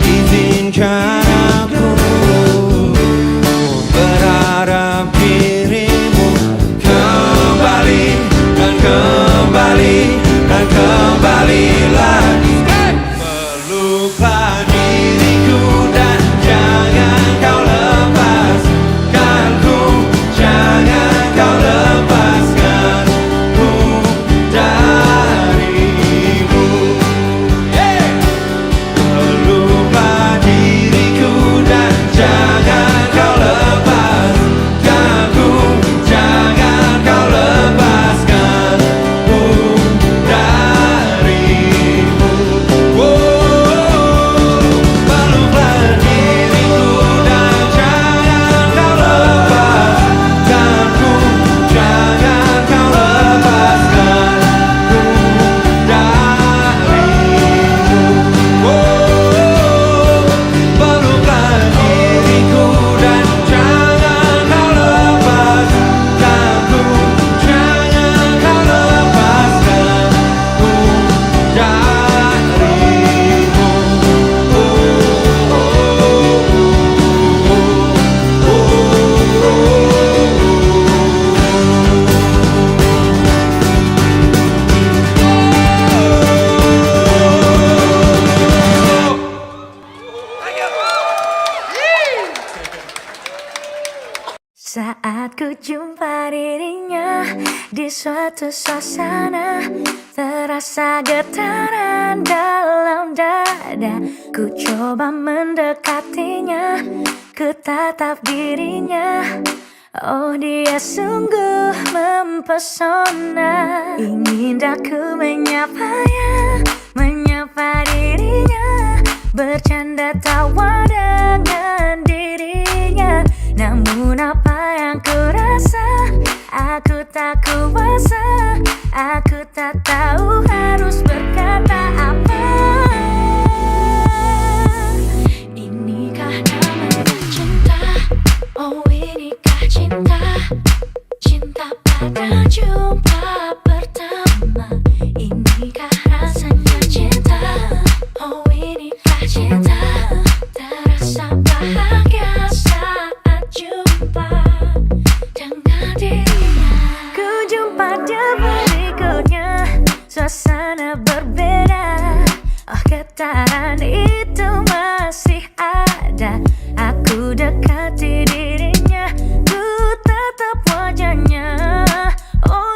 Izinkan aku berharap dirimu kembali dan kembali dan kembali lagi. Peluklah diriku dan jangan kau lepaskan ku, jangan kau lepaskan ku darimu. Peluklah diriku dan jangan kau lepaskan ku, jangan kau lepaskan ku darimu. Saat ku jumpa dirinya di suatu suasana, terasa getaran dalam dada. Ku coba mendekatinya, ku tatap dirinya. Oh, dia sungguh mempesona. Ingin aku menyapanya, menyapa dirinya, bercanda tawa dengan dirinya. Namun apa yang ku rasa, aku tak kuasa. Aku tak tahu harus berkata apa. Inikah namanya cinta? Oh, inikah cinta? Cinta pada jumpa pertama. Inikah rasanya cinta? Oh, inikah cinta? Terasa bahagia saat jumpa dengan dirinya. Ku jumpa dia berikutnya, suasana berbeda. Oh, getaran itu masih ada. Aku dekati dirinya, ku tatap wajahnya. Oh,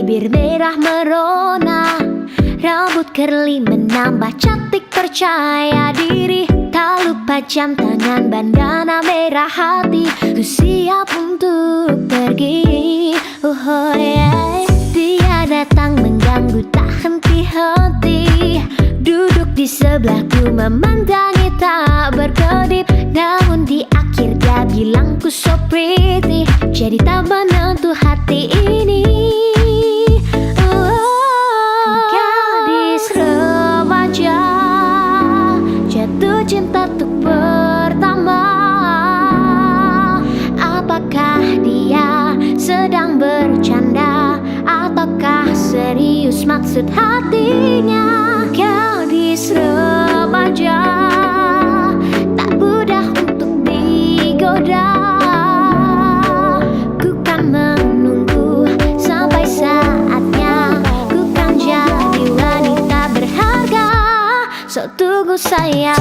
bibir merah merona, rambut curly menambah cantik, percaya diri. Tak lupa jam tangan, bandana merah hati. Ku siap untuk pergi. Oh yeah. Dia datang mengganggu tak henti-henti. Duduk di sebelahku memandangi tak berkedip. Namun di akhir dia bilang ku so pretty. Jadi tak menentu hati ini. Gadis remaja jatuh cinta untuk pertama. Apakah dia sedang bercanda ataukah serius maksud hatinya? Gadis remaja tak mudah untuk digoda. Ku kan menunggu sampai saatnya. Ku kan jadi wanita berharga. So tunggu sayang.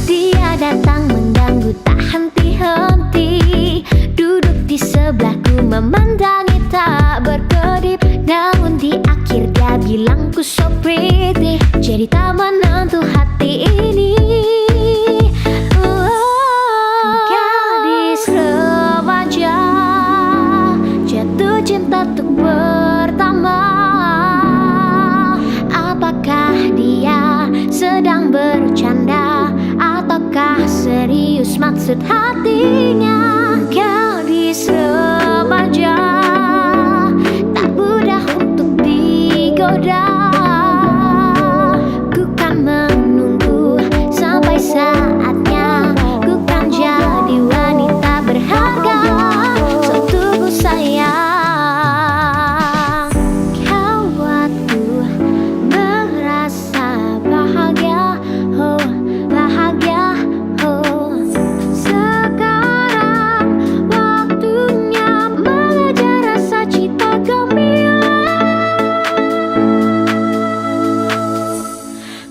Dia datang mengganggu tak henti-henti. Duduk di sebelahku memandangi tak berkedip. Namun di akhir dia bilang ku so pretty. Jadi tak menentu hati ini. Gadis remaja jatuh cinta untuk pertama. Apakah dia sedang bercanda ataukah serius maksud hatinya? Gadis remaja tak mudah untuk digoda. Ku kan menunggu sampai saatnya. Ku kan jadi wanita berharga. So tunggu sayang. Kau buatku merasa bahagia. Oh bahagia. Oh sekarang waktunya mengejar rasa cita gemilang.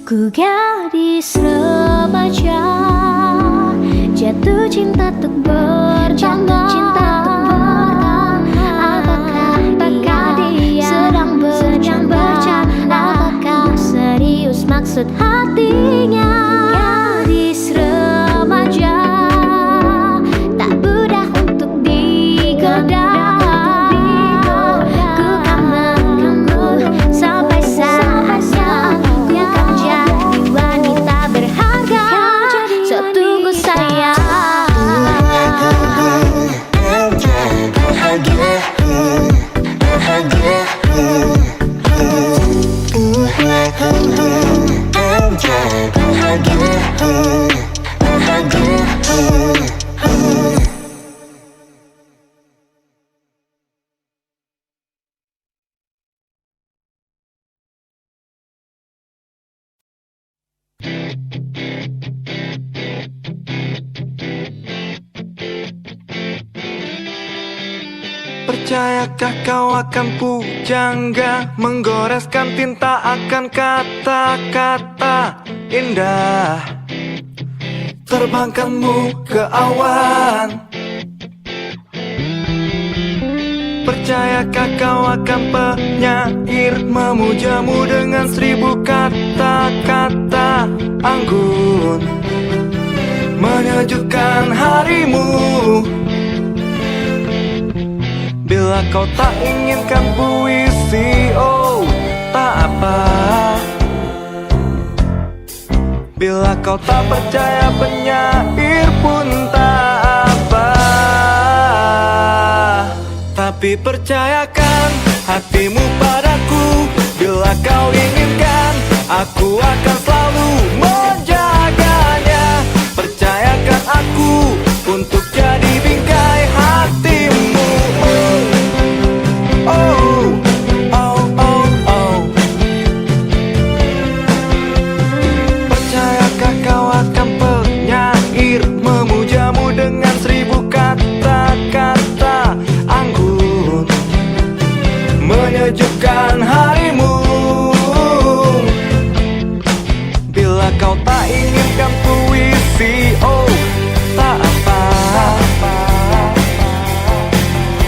Ku gadis remaja jatuh cinta untuk pertama. Apakah dia sedang bercanda ataukah serius maksud hatinya? Gadis remaja tak mudah untuk digoda. Ku kan menunggu sampai saatnya. Ku kan jadi wanita berharga. So tunggu sayang. Percayakah kau akan pujangga, menggoreskan tinta akan kata-kata indah, terbangkanmu ke awan. Percayakah kau akan penyair, memujamu dengan 1000 kata-kata anggun, menyejukkan harimu. Bila kau tak inginkan puisi, oh tak apa. Bila kau tak percaya penyair pun tak apa. Tapi percayakan hatimu padaku. Bila kau inginkan, aku akan selalu menjaganya. Percayakan aku untuk jadi bingkai hatimu. Oh, oh, oh, oh. Percayakah kau akan penyair, memujamu dengan 1000 kata-kata anggun, menyejukkan harimu. Bila kau tak inginkan puisi, oh tak apa.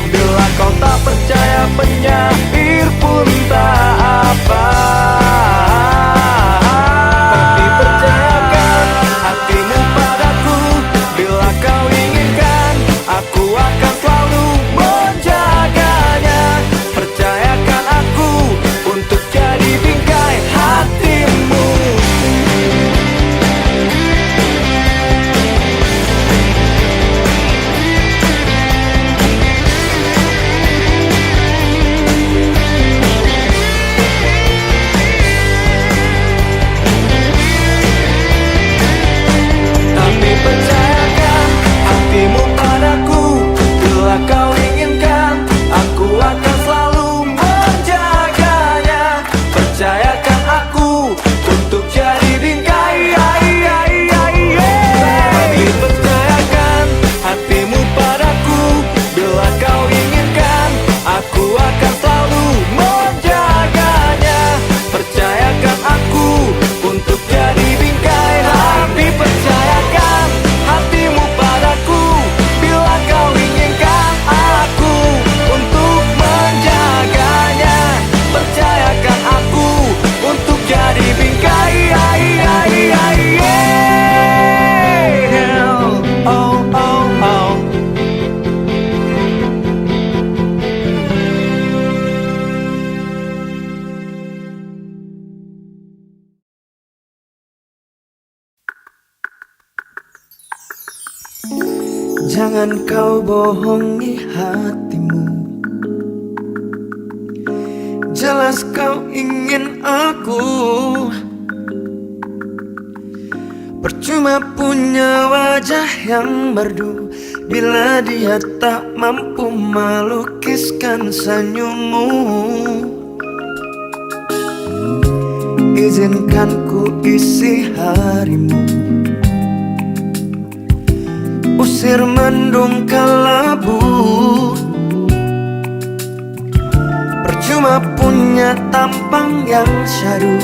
Bila kau tak percaya penyair pun tak apa. Tapi percayakan hatimu padaku. Bila kau inginkan, aku akan selalu menjaganya. Percayakan aku untuk jadi bingkai hatimu. Tapi percayakan hatimu padaku. Bila kau inginkan, aku akan selalu menjaganya. Percayakan aku untuk jadi bingkai. Tapi percayakan hatimu padaku. Bila kau inginkan, aku akan selalu menjaganya. Percayakan aku untuk jadi bingkai. Tapi percayakan hatimu padaku. Bila kau inginkan, aku untuk menjaganya. Percayakan aku untuk jadi bingkai. Oh, oh, oh. Jangan kau bohongi hatimu. Jelas kau ingin aku. Percuma punya wajah yang merdu bila dia tak mampu melukiskan senyummu. Izinkan ku isi harimu, usir mendung kelabu. Percuma punya tampang yang syahdu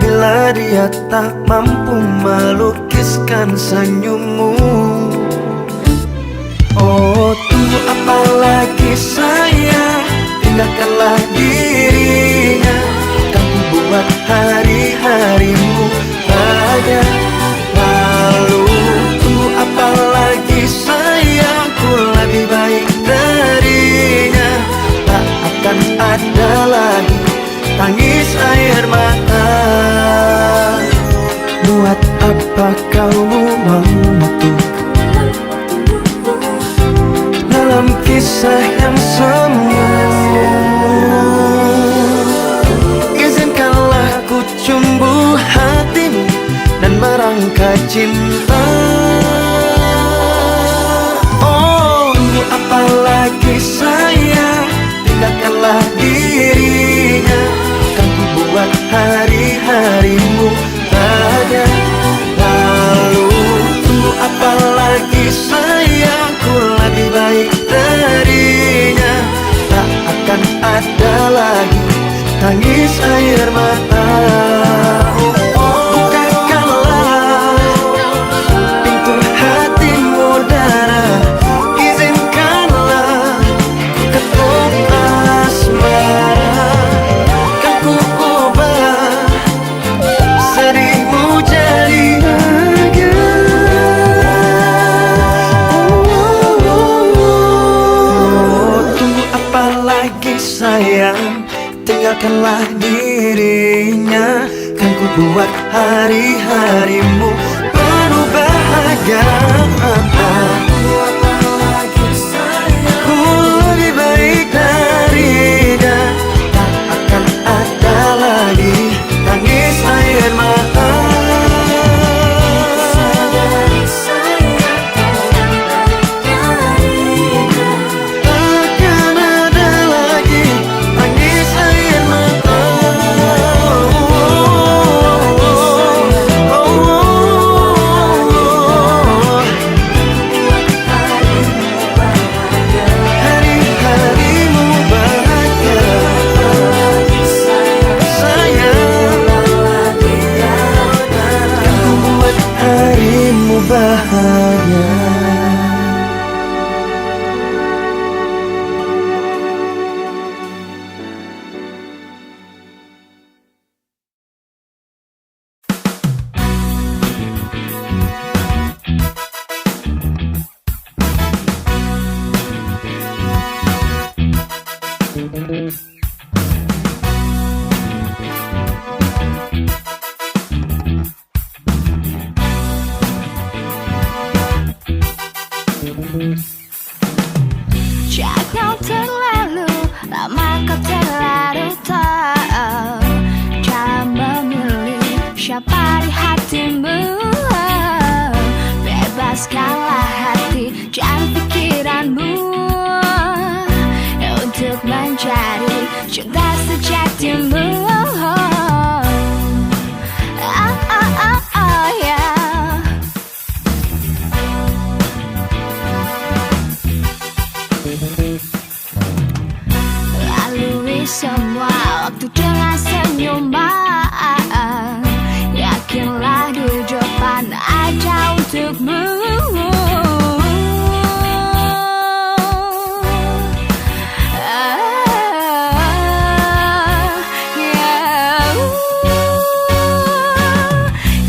bila dia tak mampu melukiskan senyummu. Oh, tunggu apa lagi sayang, tinggalkanlah dirinya. Kan ku buat hari-harimu bahagia. Lalu tunggu apa lagi sayang, ku lebih baik darinya. Tak akan ada lagi tangis air mata. Buat apa kau mengatur dalam kisah yang semu? Izinkanlah ku cumbu hatimu dan merangkai cinta. Oh, apa lagi sayang, tinggalkanlah dirinya. Kan ku buat hari-harimu bahagia. Lalu tunggu apa lagi sayang, ku lebih baik darinya. Tak akan ada lagi tangis air mata. Bukakanlah pintu hatimu darah. Izinkanlah ku ketuk asmara. Kan ku ubah sedihmu jadi bahagia. Oh, tunggu apa lagi sayang, tinggalkanlah dirinya. Kan ku buat hari-harimu penuh bahagia. Ku lebih baik darinya. Tak akan ada lagi tangis air mata. Takkan ada lagi tangis air mata. selalu tahu cara memilih siapa di hatimu. Bebaskanlah hati dan pikiranmu untuk mencari cinta sejatimu. Lalui semua waktu dengan senyuman, yakinlah di depan ada untukmu.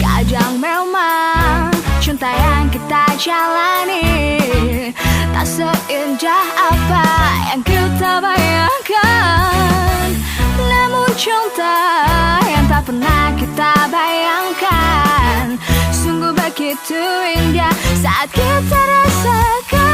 Kadang memang cinta yang kita jalani tak seindah apa yang kita bayangkan. Namun cinta yang tak pernah kita bayangkan sungguh begitu indah saat kita rasakan.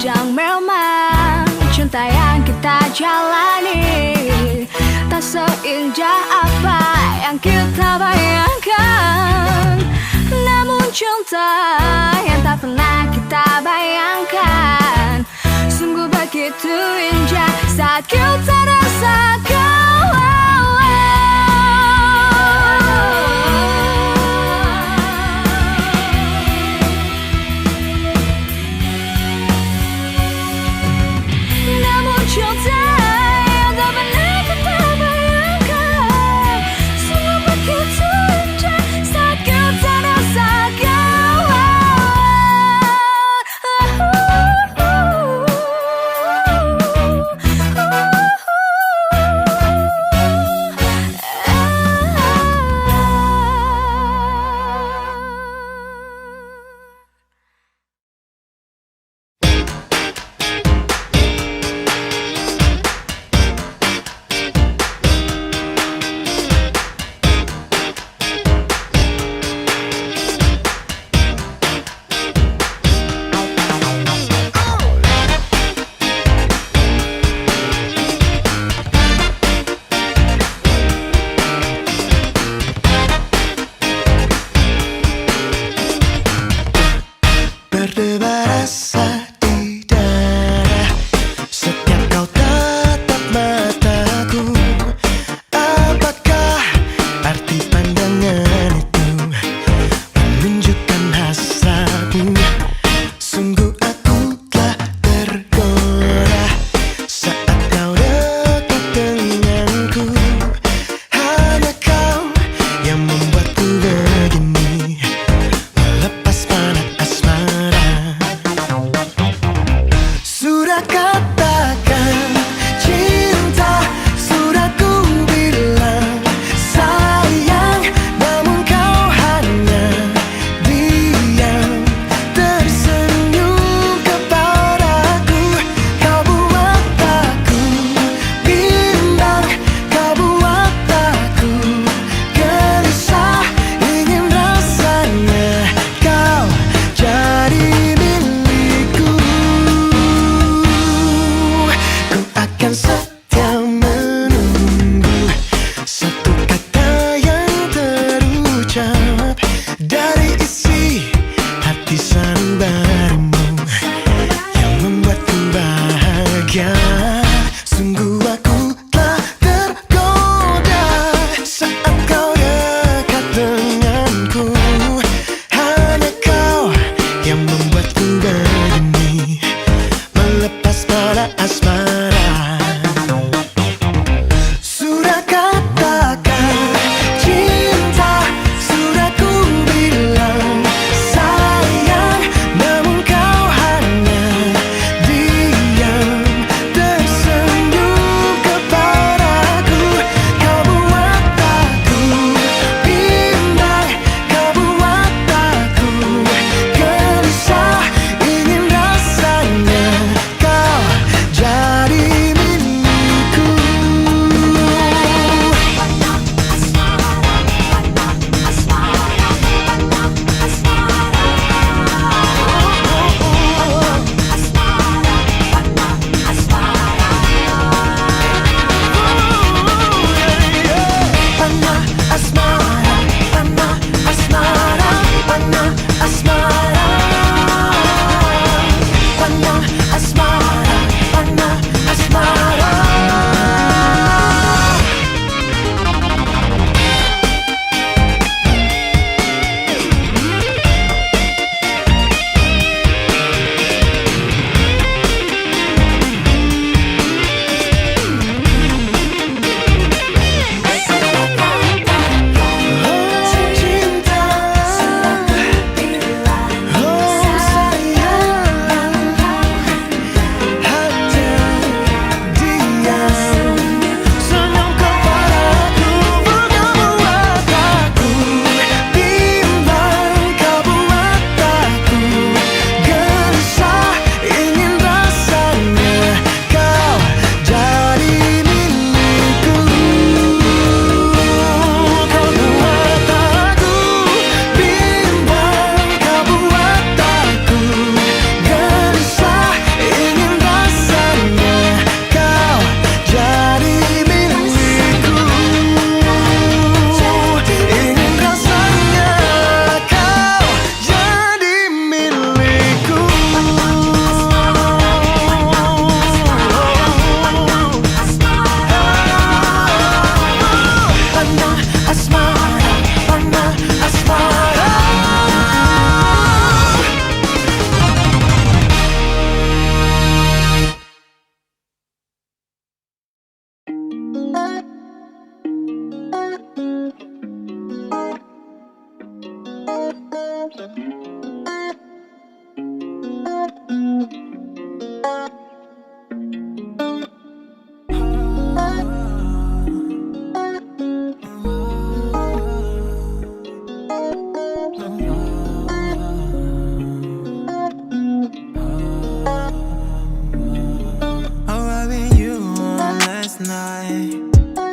Kadang memang cinta yang kita jalani tak seindah apa yang kita bayangkan. Namun cinta yang tak pernah kita bayangkan sungguh begitu indah saat kita rasakan. Cinta yang tak pernah kita bayangkan sungguh begitu indah saat kita rasakan. Berdebar rasa di dada setiap kau tatap mataku. Apakah arti pandangan itu menunjukkan hasratmu? Sungguh aku telah tergoda saat kau dekat denganku. Hanya kau yang membuatku begini, melepas panah asmara. Sudah katakan cinta, sudah ku bilang sayang, namun kau hanya diam tersenyum kepadaku. Kau buat aku bimbang, kau buat aku gelisah, ingin rasanya kau jadi milikku. Ku akan setia menunggu satu kata yang terucap dari isi hati sanubarimu yang membuatku bahagia. Sungguh aku telah tergoda saat kau dekat denganku.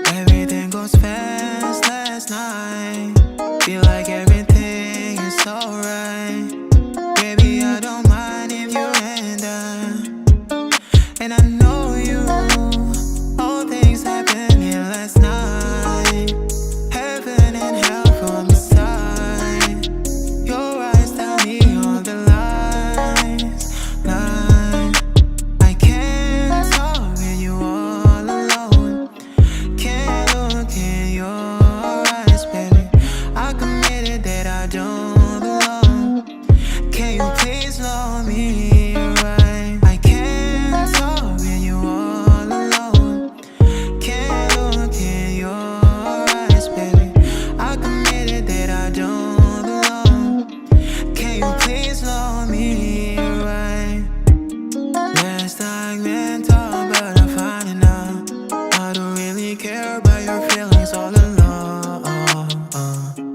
Everything goes fast last night. Feel like everything is alright. Baby, I don't mind if you and I know you. All things happened here last night. Heaven and hell from the side. Your eyes tell me all the lies. I can't talk with you all alone. Can't look in your eyes, baby. I committed that I don't belong. Can you please love me right? I can't talk with you all alone. Can't look in your eyes, baby. I committed that I don't belong. Can you please love me right? Last time we talked, but I find it now. I don't really care about your feelings all along.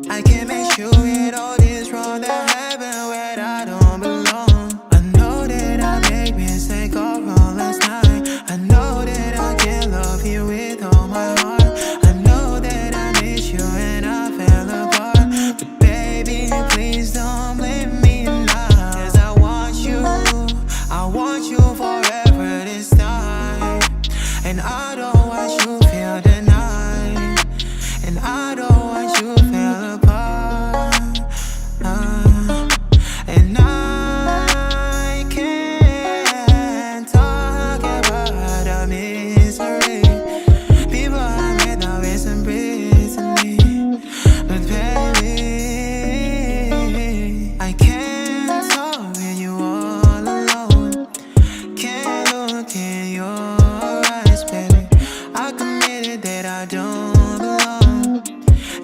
I can't make sure it all is wrong that happened where I don't belong. I know that I made mistakes all wrong last night. I know that I can't love you with all my heart. I know that I miss you and I fell apart. But baby, please don't blame me now. 'Cause I want you forever this time. And I don't want you feel denied. And I don't want you feel apart. And I can't talk about our misery. People I met now is embracing me. But baby, I can't talk with you all alone. Can't look in your eyes, baby. I committed that I don't belong.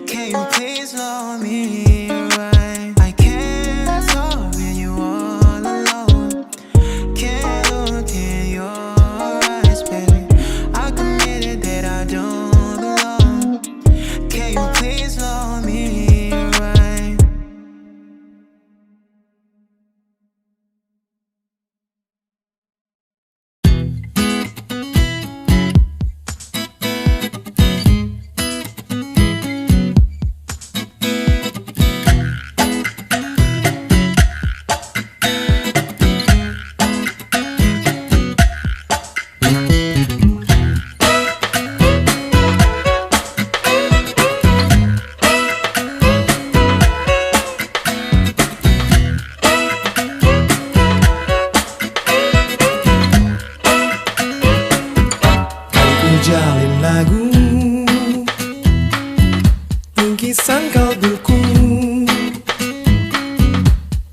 Can you please love me right? I can't talk with you all alone. Can't look in your eyes, baby. I committed that I don't belong. Can you please love me right? Ku jalin lagu bingkisan kalbuku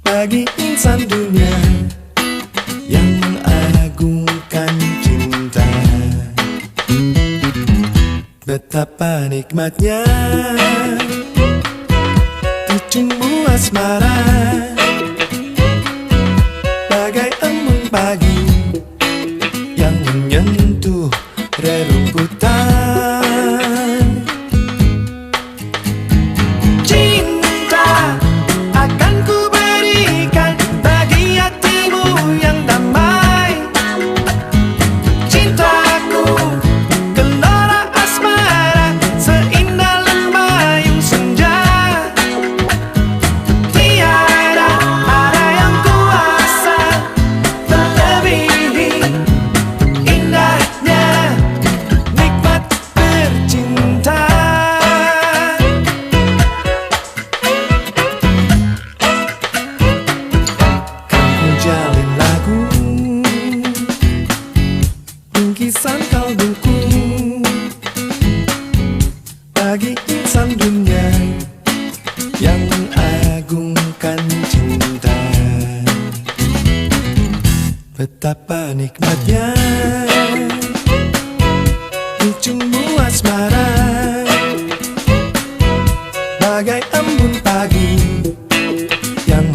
bagi insan dunia yang mengagungkan cinta. Betapa nikmatnya ujungmu asmara, bagai embun pagi yang menyentuh rerumputan. Cinta akan ku berikan bagi hatimu yang damai. Cintaku gelora asmara seindah lembayung senja. Tiada ada yang kuasa melebihi indahnya nikmat bercinta. Ku jalin lagu bingkisan kalbuku bagi insan dunia yang mengagungkan cinta. Betapa nikmatnya ujungmu asmara, bagai embun pagi yang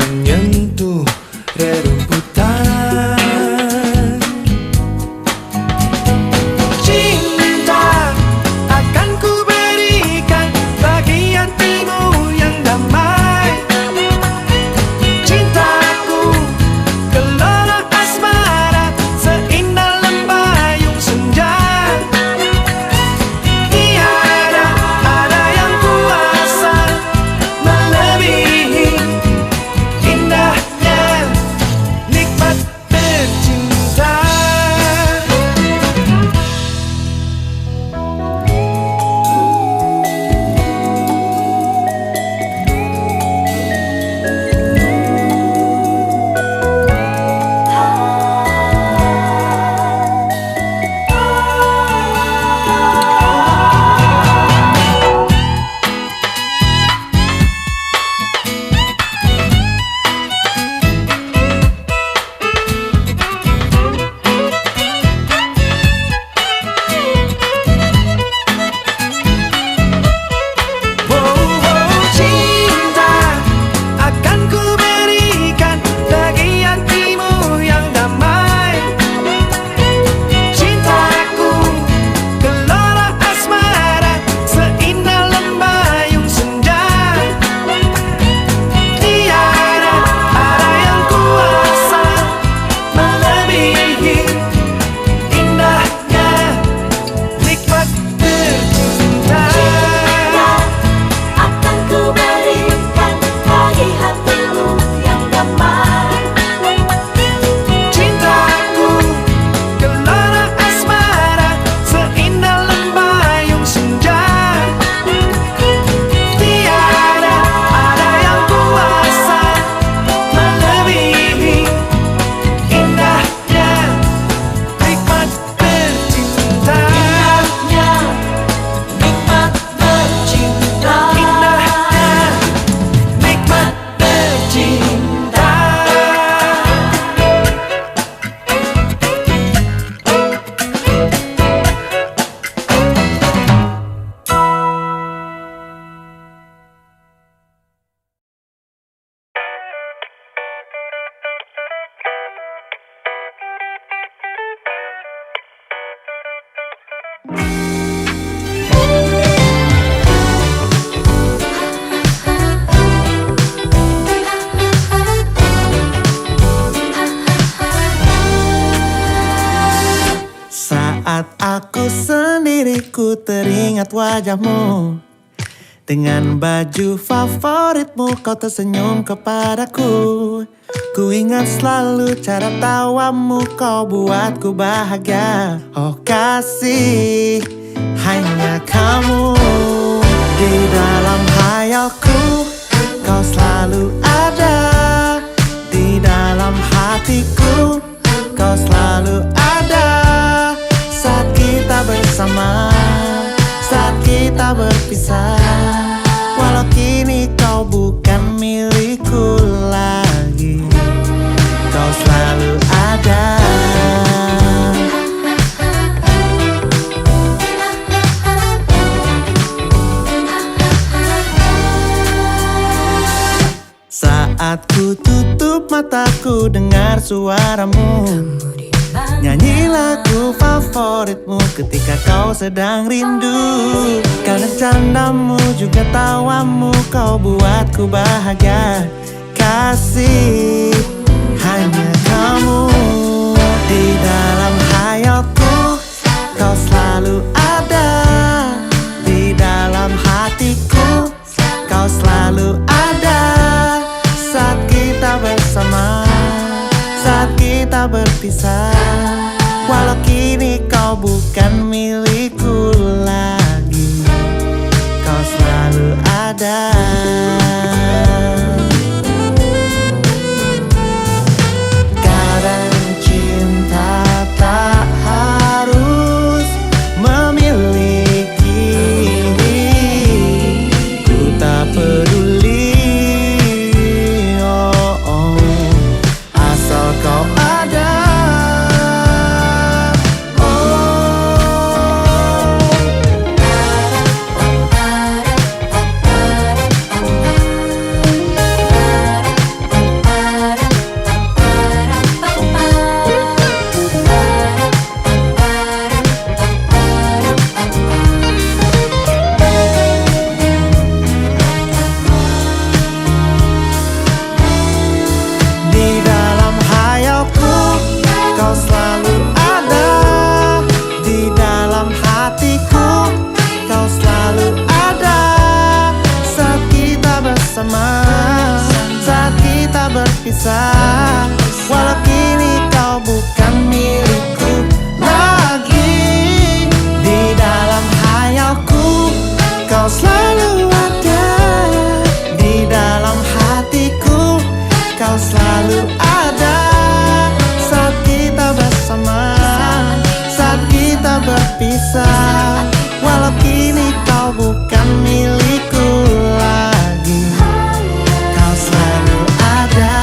Saat aku sendiri ku teringat wajahmu. Dengan baju favoritmu kau tersenyum kepadaku. Ku ingat selalu cara tawamu, kau buatku bahagia. Oh kasih, hanya kamu di dalam hayalku. Kau selalu ada di dalam hatiku. Kau selalu ada saat kita bersama, saat kita berpisah. Walau kini kau bukan milikku lagi, kau selalu ada. Saat ku tutup mataku dengar suaramu, nyanyi lagu favoritmu ketika kau sedang rindu. Karena candamu juga tawamu, kau buatku bahagia. Kasih, hanya kamu di dalam hayalku. Kau selalu ada di dalam hatiku. Kau selalu ada saat kita bersama, saat kita berpisah. Walau kini kau bukan milikku lagi, kau selalu ada. Kadang cinta tak harus memiliki, ku tak peduli. Oh, oh, asal kau ada. Di dalam hayalku, kau selalu ada. Di dalam hatiku, kau selalu ada. Saat kita bersama, saat kita berpisah. Walau kini kau bukan milikku lagi. Di dalam hayalku, kau selalu ada. Di dalam hatiku, kau selalu ada. Saat kita bersama, saat kita berpisah. Walau kini kau bukan milikku lagi, kau selalu ada.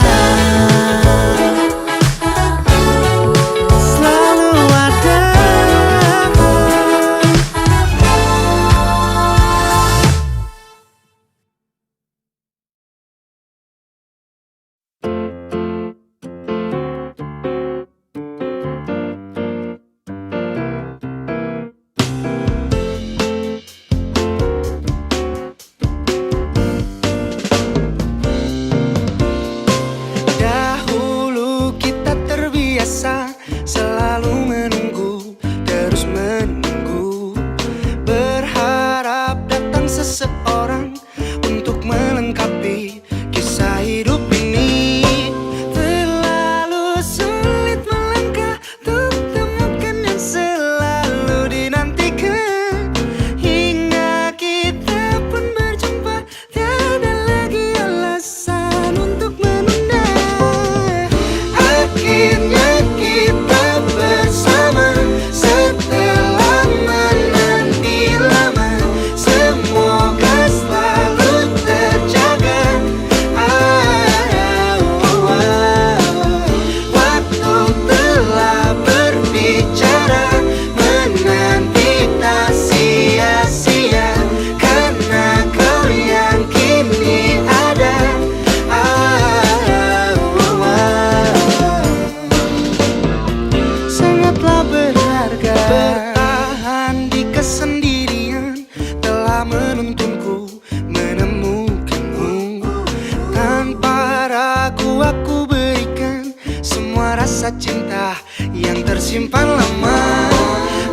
mau aku berikan semua rasa cinta yang tersimpan lama.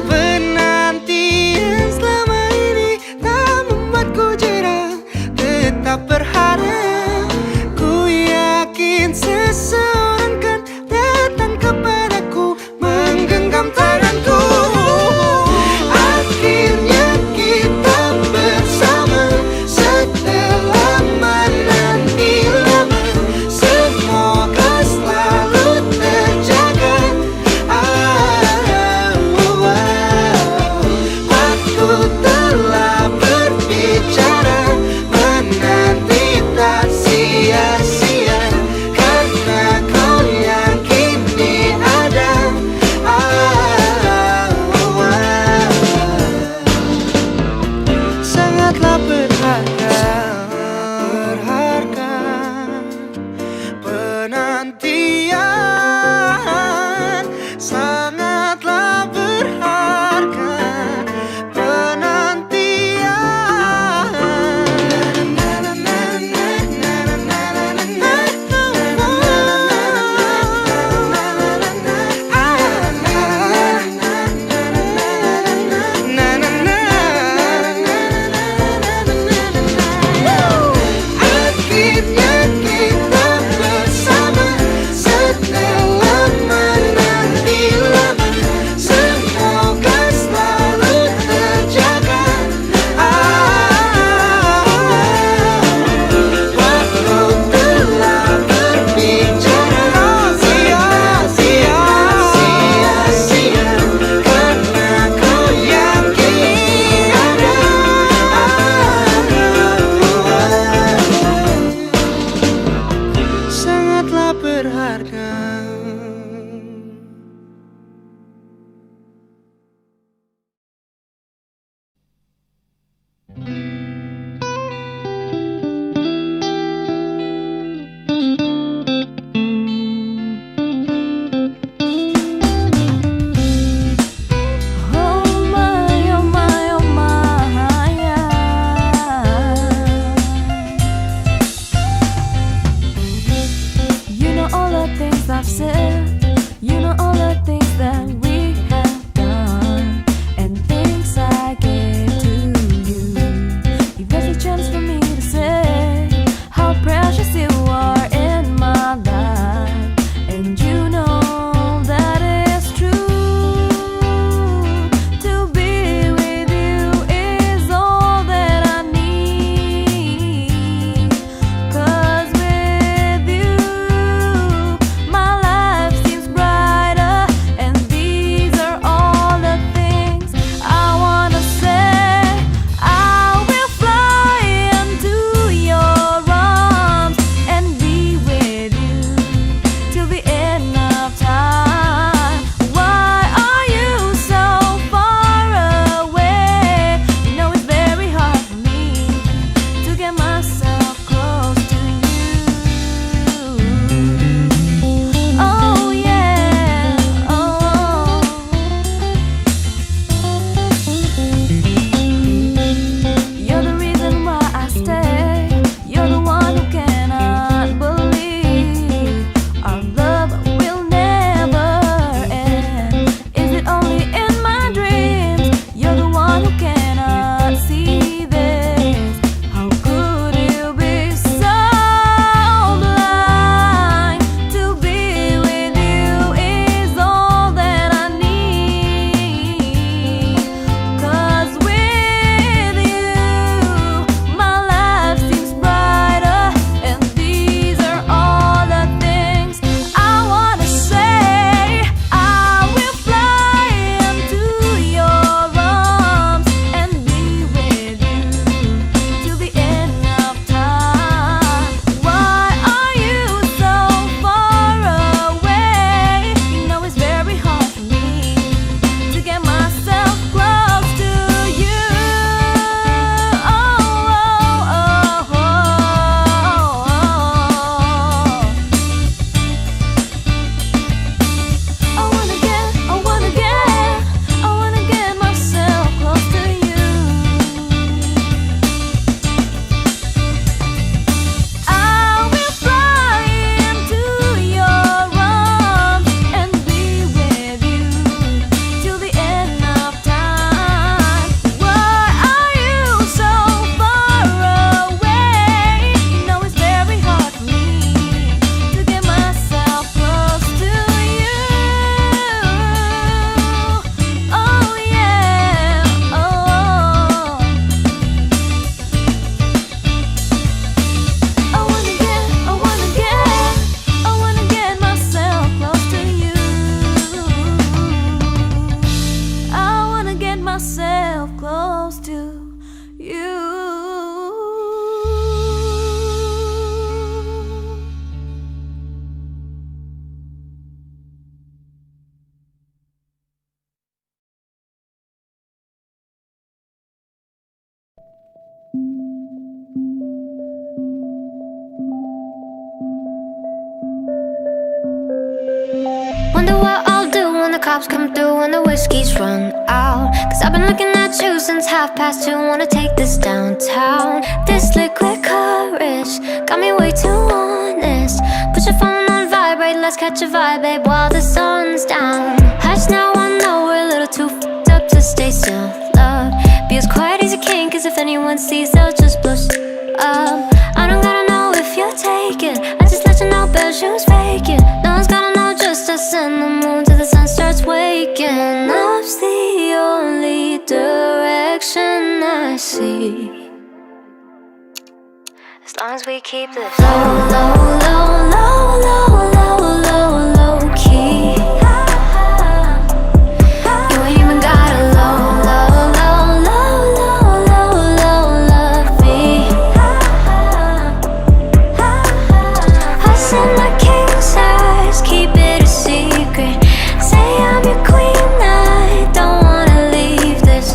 Penantian selama ini tak membuatku jera, tetap berharap. Ku yakin seseorang kan datang kepadaku, menggenggam tanganku. Akhirnya kita bersama setelah menanti lama. Semoga selalu terjaga. Aku telah berbicara, menanti tak sia-sia, karena kau yang kini ada. Sangatlah berharga, berharga penantian. Sangatlah berharga penantian. Akhirnya kita bersama setelah menanti lama. Semoga selalu terjaga. Waktu telah berbicara, sia-sia, karena kau yang kini ada. Sangatlah berharga. Oh my, oh my, oh my, yeah. You know all the things I've said, you know all the things that we have done, and things I gave to you. If there's a chance for me to say how precious you are in my life, and you know that it's true. To be with you is all that I need. 'Cause with you, my life seems brighter, and these cops come through and the whiskey's run out. Cause I've been looking at you since 2:30. Wanna take this downtown. This liquid courage got me way too honest. Put your phone on vibrate, let's catch a vibe, babe, while the sun's down. Hush now, I know we're a little too f***ed up to stay still, love. Be as quiet as you can, cause if anyone sees, they'll just blow up. I don't gotta know if you're taken, I just let you know bell shoes vacant. No one's gotta know, just us and the moon till the sun starts waking. Love's the only direction I see, as long as we keep this low, low, low, low, low, low, low, low key. You ain't even gotta low, low, low, low, low, low, low, love me. I said my king size, keep it a secret. Say I'm your queen, I don't wanna leave this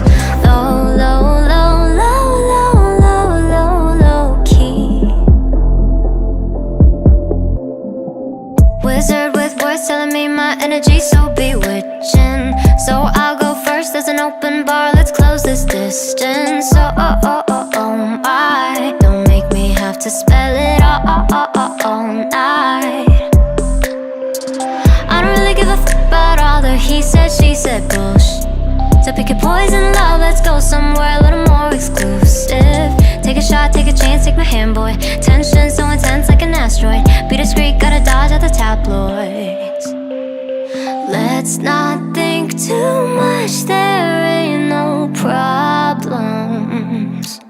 low, low, low, low, low, low, low, low key. Wizard with words telling me my energy's so bewitching. So I'll go first, there's an open bar, let's close this distance. Oh my, don't make me have to spell it all night. I don't really give a f*** about all the he said, she said bullshit. So pick your poison, love, let's go somewhere a little more exclusive. Take a shot, take a chance, take my hand, boy. Tension so intense like an asteroid. Be discreet, gotta dodge out the tabloids. Let's not think too much, there ain't no problems,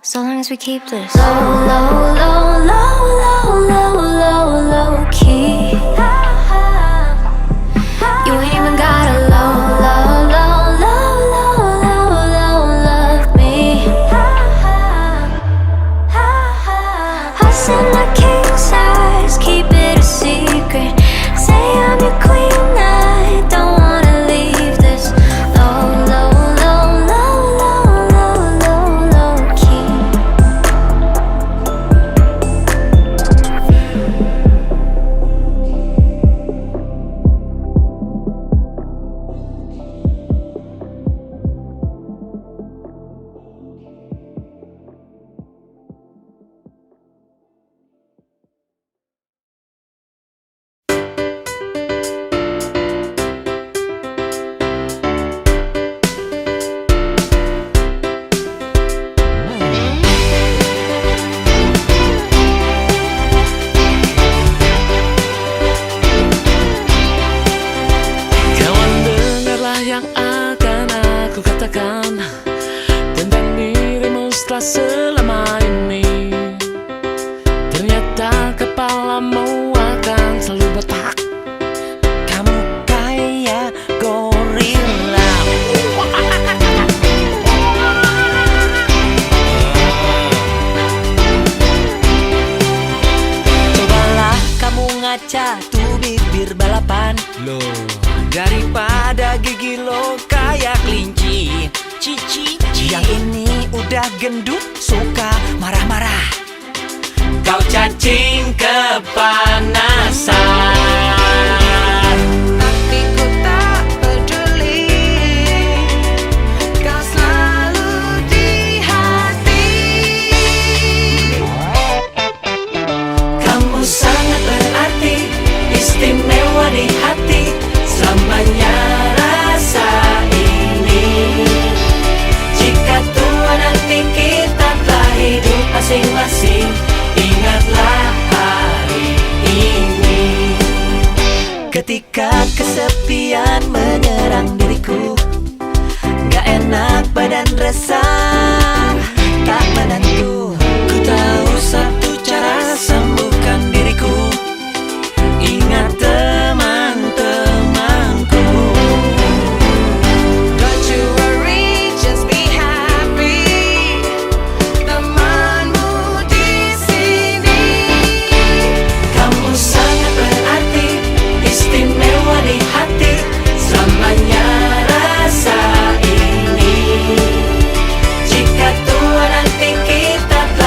so long as we keep this low, low, low, low, low, low, low, low key. You ain't even gotta low, low, low, low, low, low, low, love me. I said my king size, keep it a secret. Say I'm your queen, I don't wanna leave this low, low, low, low, low, low, low key. Kawan, dengarlah yang akan aku katakan tentang dirimu setelah selama ini. Ternyata kepalamu akan selalu botak. Kamu kayak gorila. Cobalah kamu ngaca tuh bibir balapan. Loh, Daripada gigi lo kayak kelinci. Cici, yang ini udah gendut, suka marah-marah. kau cacing kepanasan. Tapi ku tak peduli, kau selalu di hati. Kamu sangat berarti, istimewa di hati. Selamanya rasa ini. Jika tua nanti kita telah hidup masing-masing, ingatlah hari ini. Ketika kesepian menyerang diriku, gak enak badan resah, tak menentu. Ku tahu satu cara sembuhkan diriku. Ingat teman-temanku. Don't you worry, just be happy. Temanmu di sini. Kamu sangat berarti, istimewa di hati. Selamanya rasa ini. Jika tua nanti kita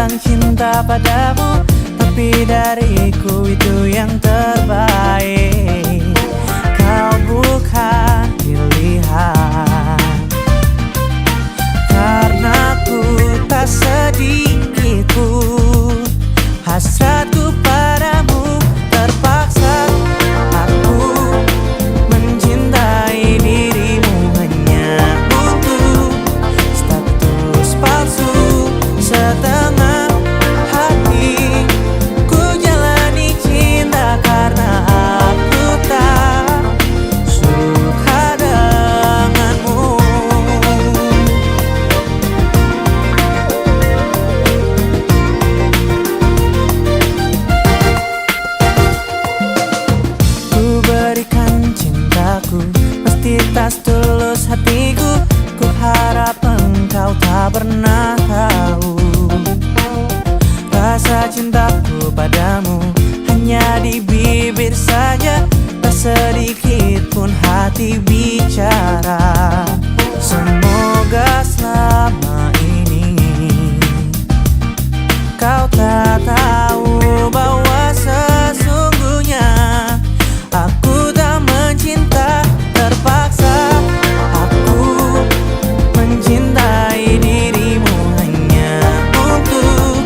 bilang cinta padamu, tapi dariku itu yang terbaik. Kau bukan pilihan, karena ku tak sedikit pun hasratku padamu. Terpaksa aku mencintai dirimu hanya untuk status palsu. Setengah hati ku jalani cinta karena aku tak suka denganmu. Ku berikan cintaku, pasti tak tulus hatiku. Ku harap engkau tak pernah tahu rasa cintaku padamu hanya di bibir saja, tak sedikit pun hati bicara. Semoga selama ini kau tak tahu bahwa sesungguhnya aku tak mencinta. Terpaksa aku mencintai dirimu hanya untuk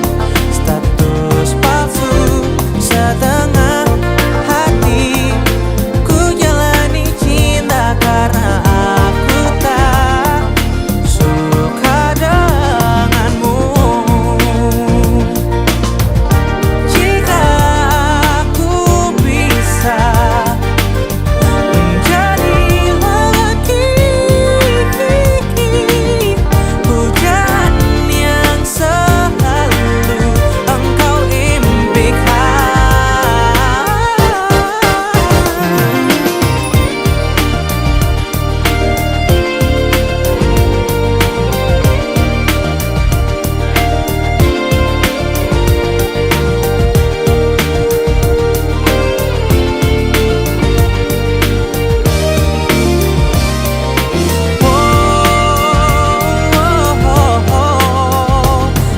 status palsu. Setengah hati ku jalani cinta karena aku tak suka denganmu. Jika aku bisa menjadi lelaki, hujan yang selalu engkau impikan.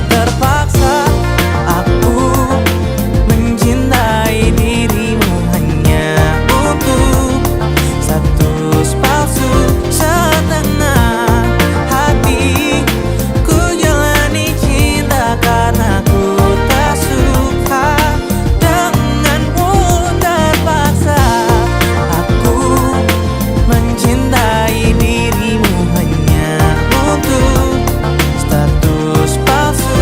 Terpaksa aku mencintai dirimu hanya untuk status palsu. Setengah hati ku jalani cinta karena ku tak suka denganmu. Terpaksa aku mencintai dirimu hanya untuk status palsu.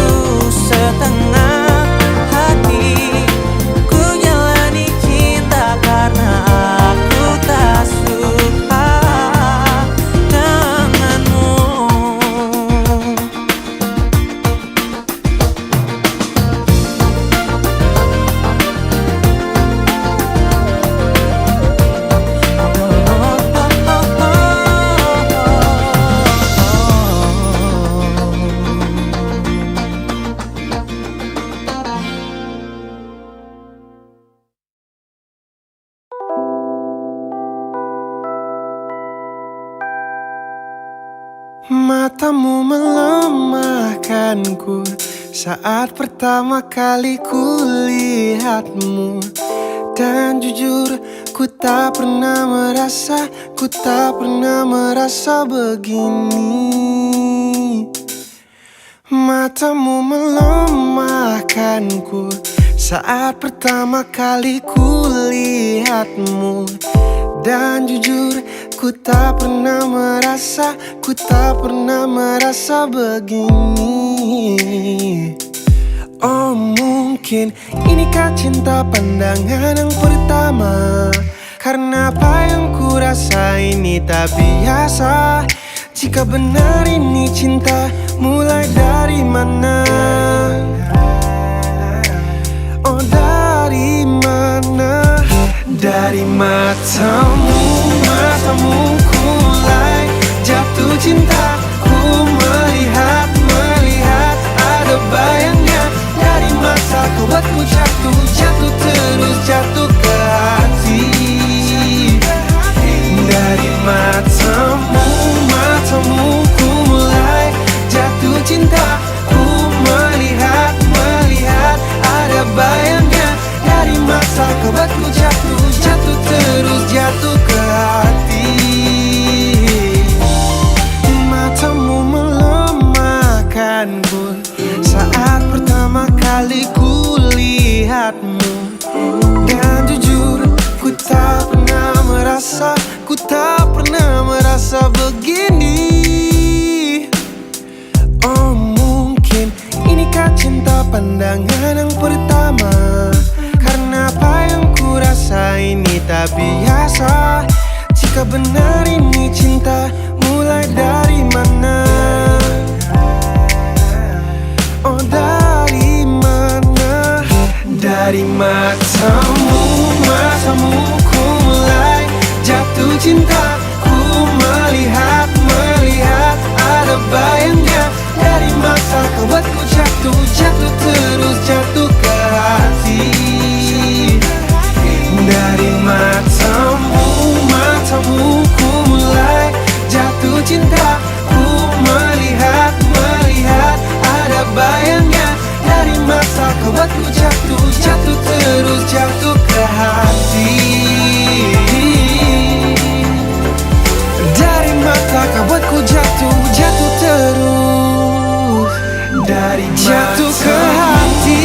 Setengah hati ku jalani cinta karena aku tak suka denganmu. Matamu melemahkanku saat pertama kali ku lihatmu. Dan jujur ku tak pernah merasa begini. Matamu melemahkanku saat pertama kali ku lihatmu. Dan jujur ku tak pernah merasa begini. Oh mungkin inikah cinta pandangan yang pertama, karena apa yang ku rasa ini tak biasa. Jika benar ini cinta, mulai dari mana? Oh dari mana? Dari matamu ku mulai jatuh cinta. Ku melihat ada bayangnya dari mataku, buatku jatuh terus jatuh ke hati. Dari matamu ku mulai jatuh cinta. Ku melihat kali ku lihatmu. Dan jujur, ku tak pernah merasa begini. Oh mungkin inikah cinta pandangan yang pertama, karena apa yang ku rasa ini tak biasa. Jika benar ini cinta, mulai dari mana? Oh dari mana? Dari matamu ku mulai jatuh cinta. Ku melihat ada bayangnya. Dari mata kau buatku jatuh terus jatuh ke hati. Dari matamu ku mulai jatuh cinta. Ku melihat ada bayangnya. Dari mata kau buatku jatuh terus jatuh ke hati. Dari mata kau buatku jatuh terus. Dari jatuh ke hati.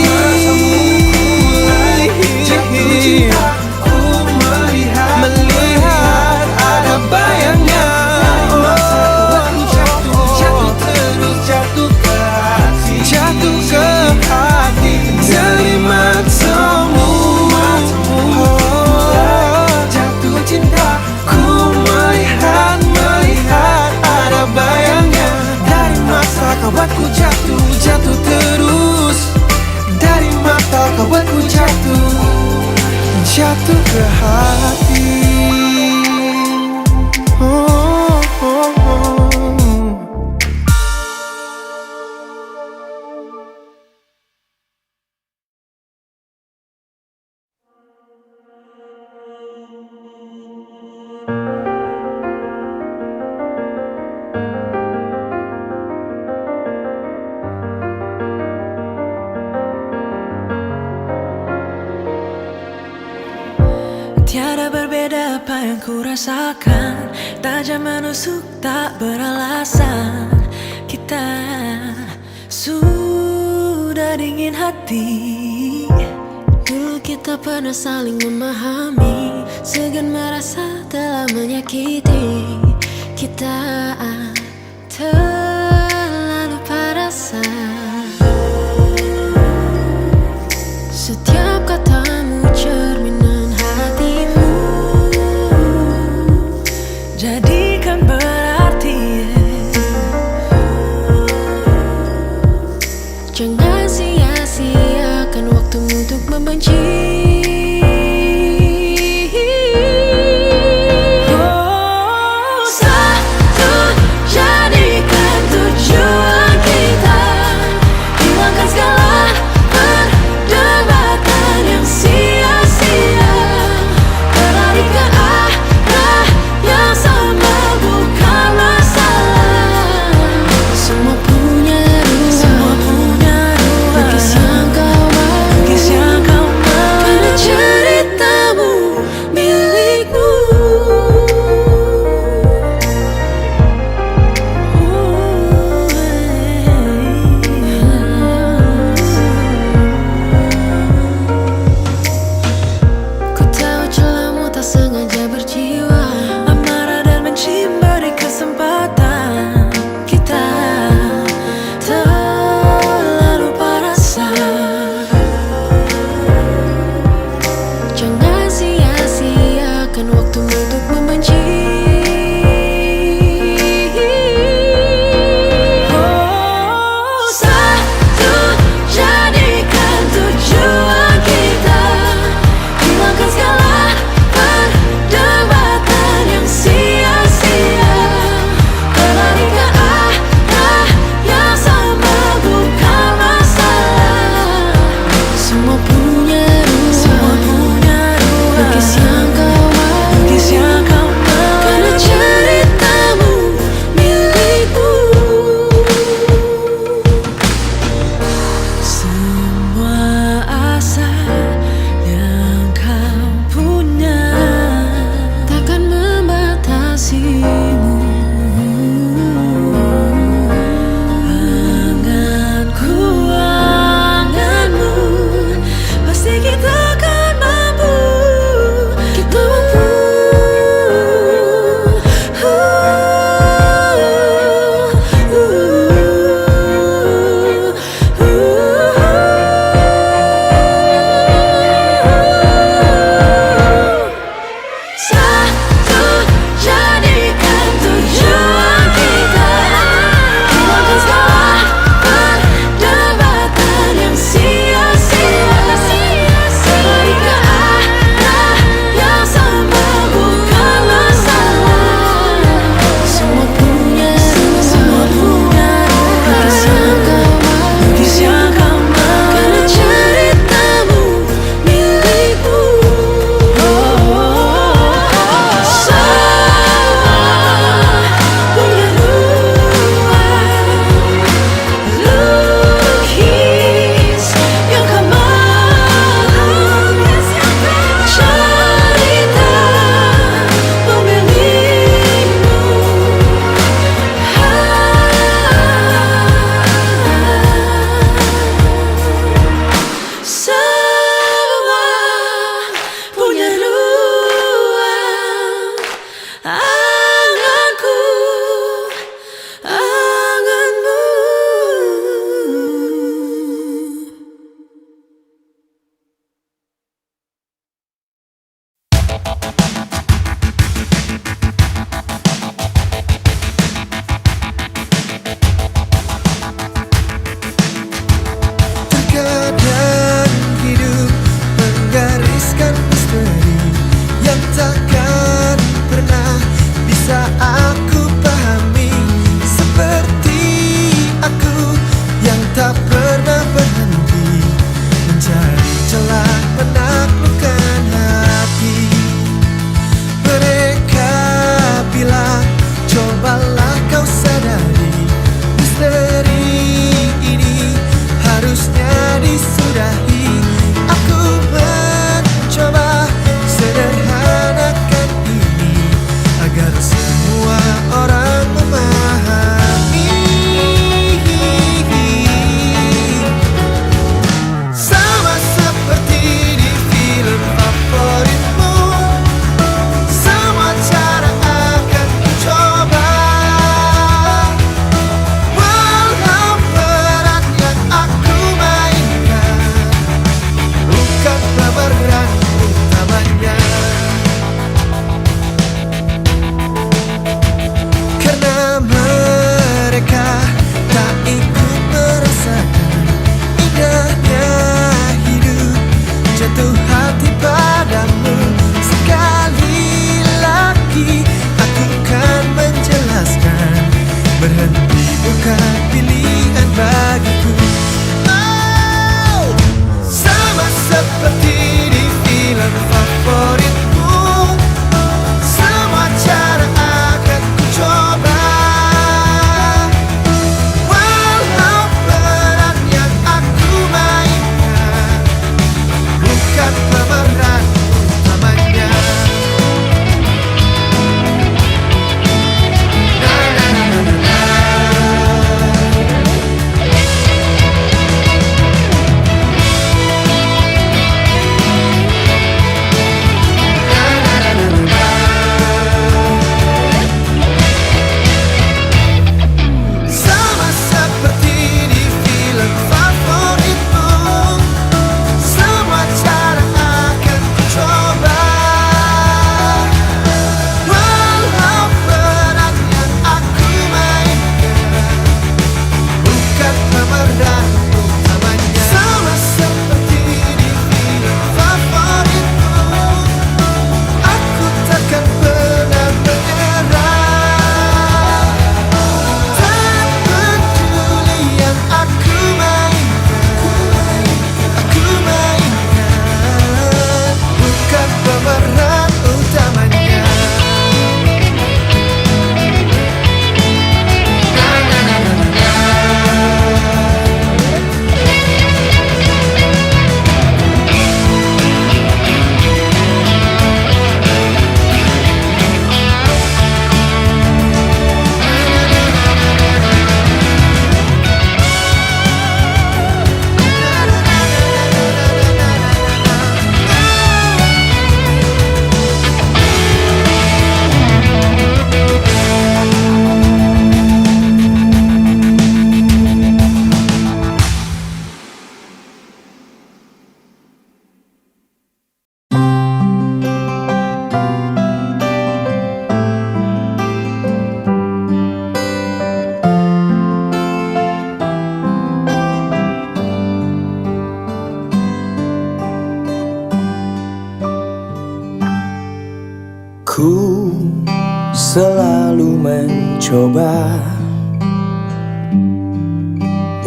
Jatuh cinta. Ku melihat ada bayangnya. Dari mata kau buatku jatuh terus jatuh ke hati. Jatuh ke hati. Dari matamu jatuh cinta. Ku melihat ada bayangnya. Dari mata kau buatku jatuh terus. Dari mata kau buatku jatuh ke hati. Tiada berbeda apa yang ku rasakan, tajam menusuk tak beralasan. Kita sudah dingin hati. Dulu kita pernah saling memahami, segan merasa telah menyakiti. Kita terlalu perasa. Setiap katamu cerminan hatimu, jadikan berarti. Jangan sia-siakan waktumu untuk membenci. Oh, satu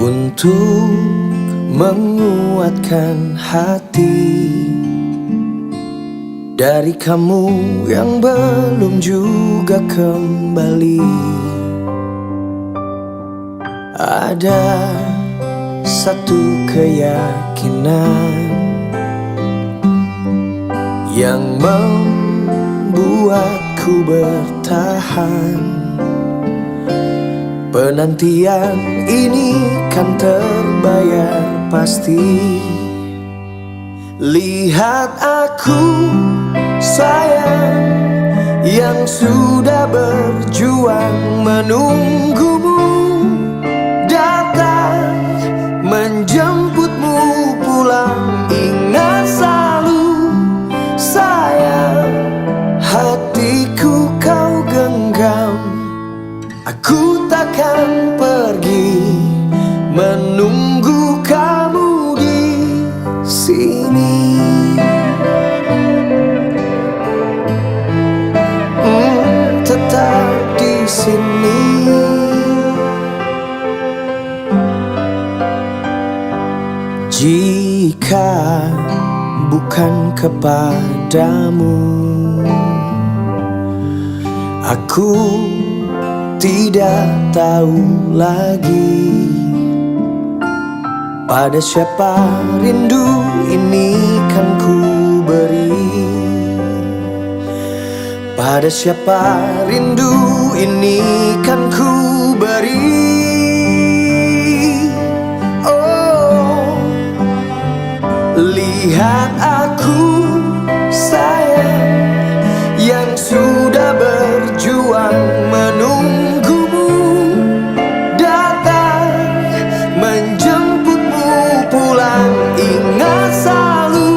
untuk menguatkan hati dari kamu yang belum juga kembali. Ada satu keyakinan yang membuatku bertahan. Penantian ini kan terbayar pasti. Lihat aku sayang yang sudah berjuang menunggumu datang menjemputmu pulang. Ingat selalu sayang, hatiku kau genggam. Aku takkan pergi menunggu kamu di sini. Tetap di sini. Jika bukan kepadamu, aku tidak tahu lagi pada siapa rindu ini kan ku beri. Pada siapa rindu ini kan ku beri. Oh, lihat aku sayang yang sudah berjuang menunggumu datang menjemputmu pulang. Ingat selalu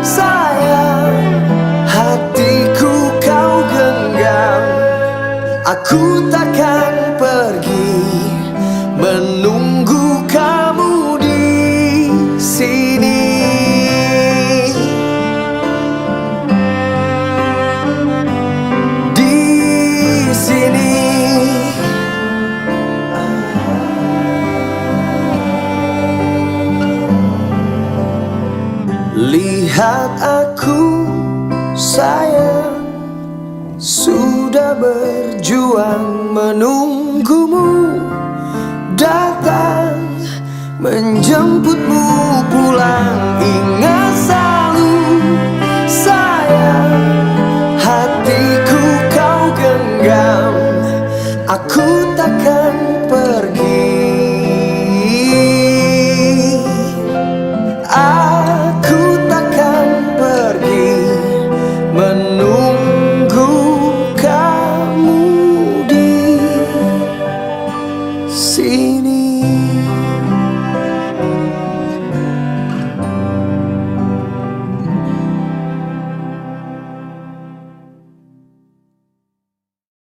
sayang, hatiku kau genggam. Aku takkan pergi menunggu kamu di sini. Di sini. Lihat aku sayang sudah berjuang menunggumu datang menjemputmu pulang. Ingat selalu sayang, hatiku kau genggam. Aku takkan pergi. Aku takkan pergi menunggu kamu di sini.